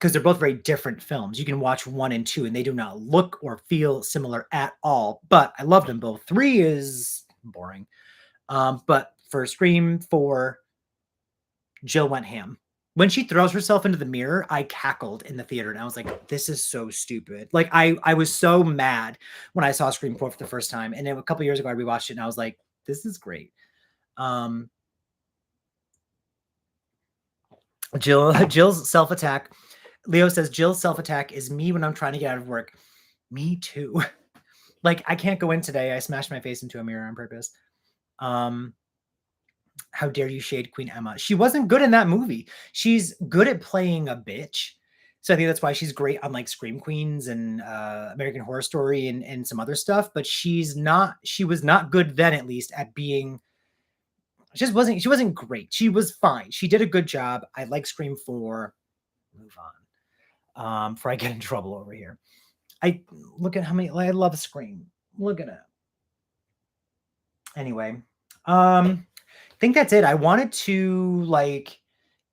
because they're both very different films. You can watch 1 and 2 and they do not look or feel similar at all, but I loved them both. 3 is boring. But for Scream 4, Jill went ham. When she throws herself into the mirror, I cackled in the theater and I was like, this is so stupid. Like I was so mad when I saw Scream 4 for the first time. And then a couple years ago, I rewatched it and I was like, this is great. Jill's self-attack. Leo says, Jill's self-attack is me when I'm trying to get out of work. Me too. Like, I can't go in today. I smashed my face into a mirror on purpose. How dare you shade Queen Emma? She wasn't good in that movie. She's good at playing a bitch. So I think that's why she's great on like Scream Queens and American Horror Story and some other stuff. But she was not good then, at least, at being, she wasn't great. She was fine. She did a good job. I like Scream 4. Move on. Before I get in trouble over here. I look at how many, I love Scream. Look at it. Anyway, I think that's it. I wanted to like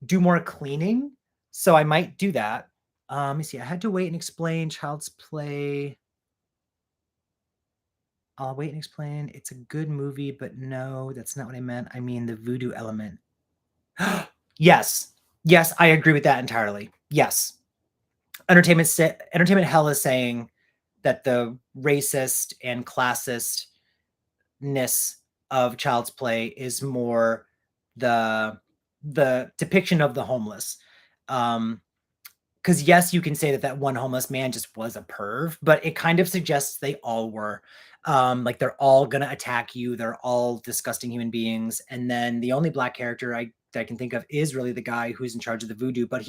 do more cleaning, so I might do that. Let me see. I had to wait and explain Child's Play. I'll wait and explain. It's a good movie, but no, that's not what I meant. I mean the voodoo element. Yes. Yes, I agree with that entirely. Yes. Entertainment Hell is saying that the racist and classistness of Child's Play is more the depiction of the homeless. Because yes, you can say that one homeless man just was a perv, but it kind of suggests they all were. Like they're all gonna attack you. They're all disgusting human beings. And then the only black character that I can think of is really the guy who's in charge of the voodoo, but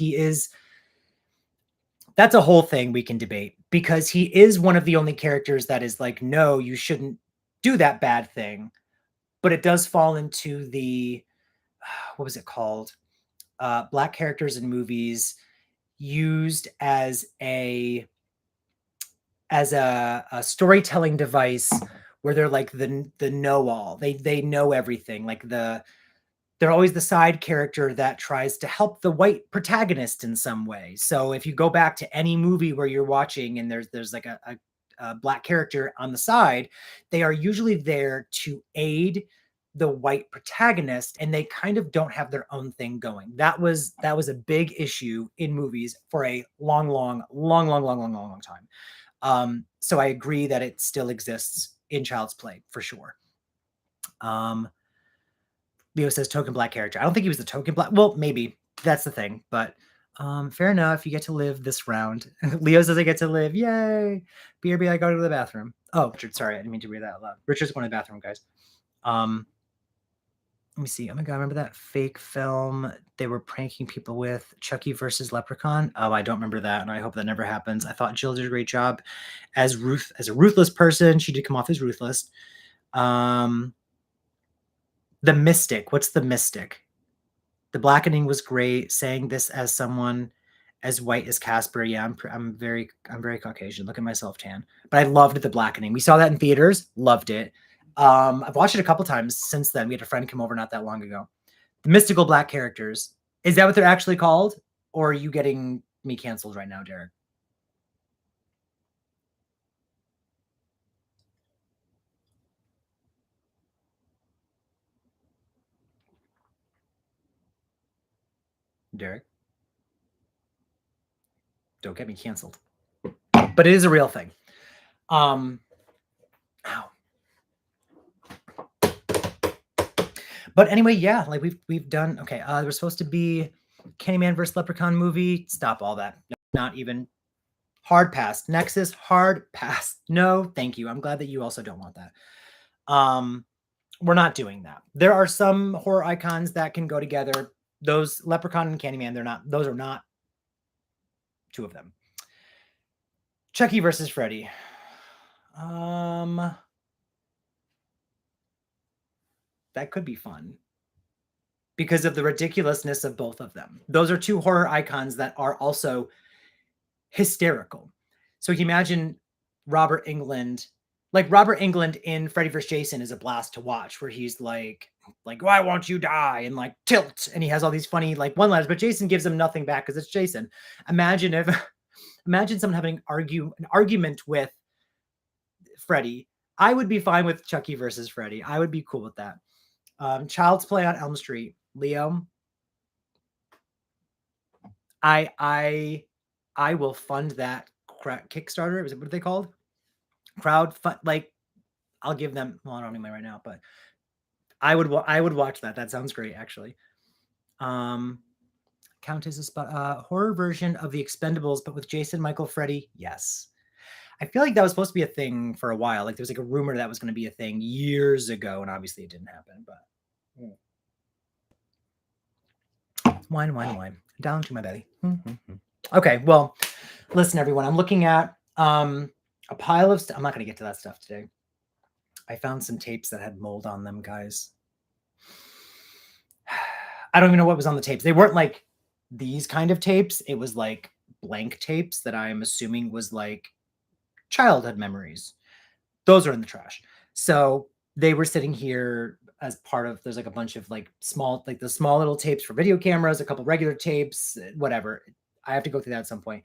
that's a whole thing we can debate, because he is one of the only characters that is like, no, you shouldn't do that bad thing. But it does fall into the, what was it called? Black characters in movies used as a storytelling device where they're like the know-all. They know everything. Like they're always the side character that tries to help the white protagonist in some way. So if you go back to any movie where you're watching and there's like a black character on the side, they are usually there to aid the white protagonist, and they kind of don't have their own thing going. That was a big issue in movies for a long time. So I agree that it still exists in Child's Play for sure. Leo says token black character. I don't think he was the token black. Well, maybe that's the thing, but fair enough. You get to live this round. Leo says I get to live. Yay. BRB, I gotta go to the bathroom. Oh, Richard, sorry. I didn't mean to read that out loud. Richard's going to the bathroom, guys. Let me see. Oh my God, remember that fake film they were pranking people with? Chucky versus Leprechaun? Oh, I don't remember that, and I hope that never happens. I thought Jill did a great job as a ruthless person. She did come off as ruthless. The Mystic. What's The Mystic? The Blackening was great. Saying this as someone as white as Casper. Yeah, I'm very Caucasian. Look at myself tan. But I loved The Blackening. We saw that in theaters. Loved it. I've watched it a couple times since then. We had a friend come over not that long ago. The mystical black characters. Is that what they're actually called? Or are you getting me canceled right now, Derek? Derek? Don't get me canceled. But it is a real thing. Ow. But anyway, yeah, like we've done, okay, there was supposed to be Candyman versus Leprechaun movie. Stop all that. Not even. Hard pass. Nexus, hard pass. No, thank you. I'm glad that you also don't want that. We're not doing that. There are some horror icons that can go together. Those Leprechaun and Candyman, those are not two of them. Chucky versus Freddy. That could be fun because of the ridiculousness of both of them. Those are two horror icons that are also hysterical. So you can imagine Robert Englund like Robert Englund in Freddy vs. Jason is a blast to watch, where he's like, why won't you die? And like tilt. And he has all these funny like one-liners, but Jason gives him nothing back because it's Jason. Imagine someone having an argument with Freddy. I would be fine with Chucky versus Freddy. I would be cool with that. Child's Play on Elm Street. Leo, I will fund that Kickstarter. Is it, what are they called? Crowd fund. Like, I'll give them. Well, I don't have any money right now, but I would watch that. That sounds great, actually. Countess horror version of the Expendables, but with Jason, Michael, Freddy. Yes. I feel like that was supposed to be a thing for a while. Like there was like a rumor that was going to be a thing years ago, and obviously it didn't happen. But wine, down to my belly. Okay, well, listen, everyone. I'm looking at a pile of stuff. I'm not going to get to that stuff today. I found some tapes that had mold on them, guys. I don't even know what was on the tapes. They weren't like these kind of tapes. It was like blank tapes that I'm assuming was like childhood memories. Those are in the trash. So they were sitting here as part of, there's like a bunch of like small, like the small little tapes for video cameras, a couple regular tapes, whatever. I have to go through that at some point.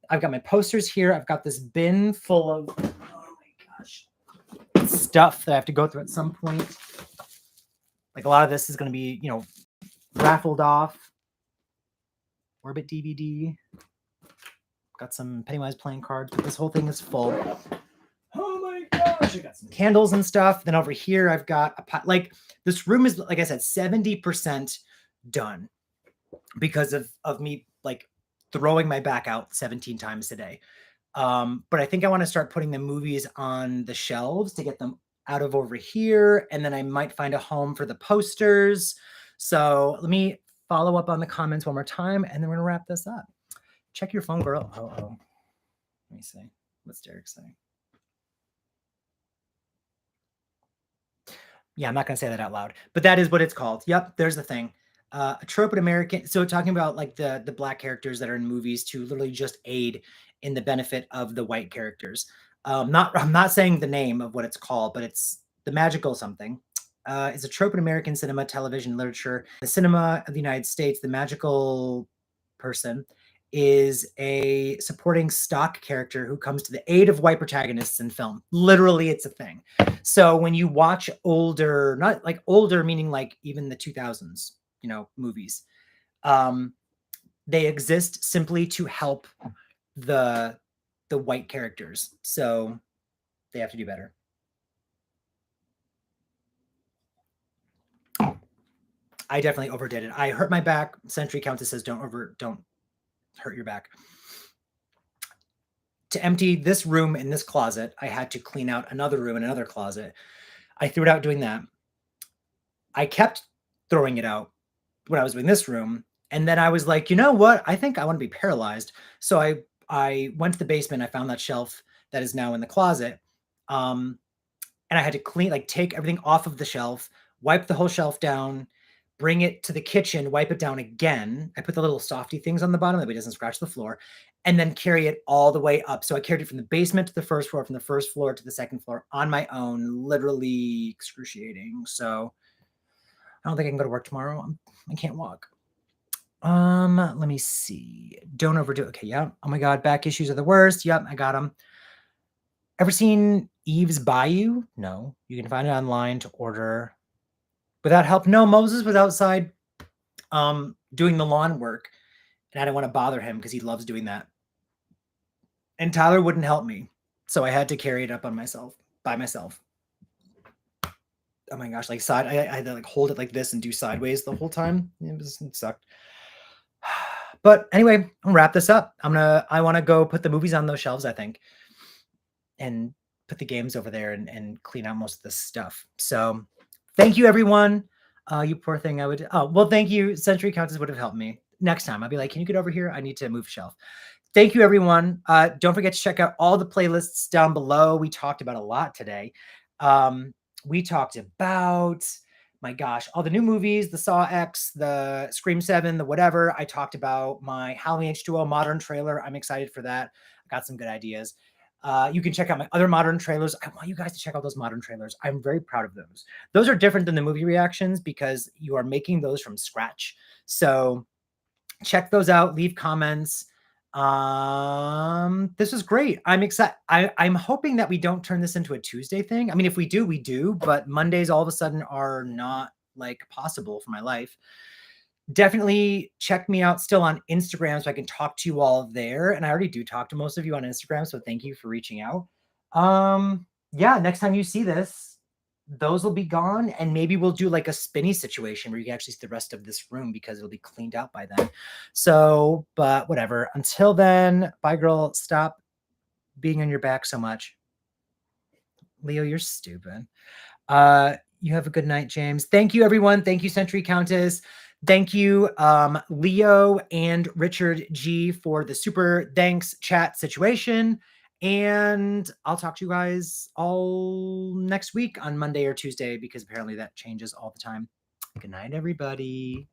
I've got my posters here. I've got this bin full of, oh my gosh, stuff that I have to go through at some point. Like a lot of this is going to be, you know, raffled off. Orbit DVD. Got some Pennywise playing cards, but this whole thing is full. Oh my gosh, I got some candles and stuff. Then over here, I've got a pot. Like this room is, like I said, 70% done because of me like throwing my back out 17 times a day. But I think I want to start putting the movies on the shelves to get them out of over here. And then I might find a home for the posters. So let me follow up on the comments one more time, and then we're going to wrap this up. Check your phone, girl. Oh. Let me see. What's Derek saying? Yeah, I'm not going to say that out loud, but that is what it's called. Yep, there's the thing. A trope in American. So talking about like the black characters that are in movies to literally just aid in the benefit of the white characters. I'm not saying the name of what it's called, but it's the magical something. It's a trope in American cinema, television, literature. The cinema of the United States, the magical person is a supporting stock character who comes to the aid of white protagonists in film. Literally, it's a thing. So when you watch older, not like older, meaning like even the 2000s, you know, movies, they exist simply to help the white characters. So they have to do better. I definitely overdid it. I hurt my back. Century Countess says don't hurt your back. To empty this room in this closet, I had to clean out another room in another closet. I threw it out doing that. I kept throwing it out when I was doing this room. And then I was like, you know what? I think I want to be paralyzed. So I went to the basement. I found that shelf that is now in the closet. And I had to take everything off of the shelf, wipe the whole shelf down, bring it to the kitchen, wipe it down again. I put the little softy things on the bottom that way it doesn't scratch the floor, and then carry it all the way up. So I carried it from the basement to the first floor, from the first floor to the second floor on my own, literally excruciating. So I don't think I can go to work tomorrow. I can't walk. Let me see. Don't overdo it. Okay, yeah. Oh my God, back issues are the worst. Yep, I got them. Ever seen Eve's Bayou? No. You can find it online to order. Without help? No, Moses was outside doing the lawn work, and I didn't want to bother him because he loves doing that. And Tyler wouldn't help me, so I had to carry it up by myself. Oh my gosh, like I had to like hold it like this and do sideways the whole time. It sucked. But anyway, I'll wrap this up. I want to go put the movies on those shelves, I think, and put the games over there and clean out most of this stuff. So thank you, everyone. You poor thing. Thank you. Century Countess would have helped me. Next time, I'll be like, can you get over here? I need to move shelf. Thank you, everyone. Don't forget to check out all the playlists down below. We talked about a lot today. We talked about, my gosh, all the new movies, the Saw X, the Scream 7, the whatever. I talked about my Halloween H20 modern trailer. I'm excited for that. I got some good ideas. You can check out my other modern trailers. I want you guys to check out those modern trailers. I'm very proud of those. Those are different than the movie reactions because you are making those from scratch. So check those out. Leave comments. This was great. I'm excited. I'm hoping that we don't turn this into a Tuesday thing. I mean, if we do, we do. But Mondays all of a sudden are not like possible for my life. Definitely check me out still on Instagram so I can talk to you all there. And I already do talk to most of you on Instagram, so thank you for reaching out. Yeah, next time you see this, those will be gone, and maybe we'll do like a spinny situation where you can actually see the rest of this room because it'll be cleaned out by then. So, but whatever. Until then, bye, girl. Stop being on your back so much. Leo, you're stupid. You have a good night, James. Thank you, everyone. Thank you, Century Countess. Thank you, Leo and Richard G, for the super thanks chat situation. And I'll talk to you guys all next week on Monday or Tuesday because apparently that changes all the time. Good night, everybody.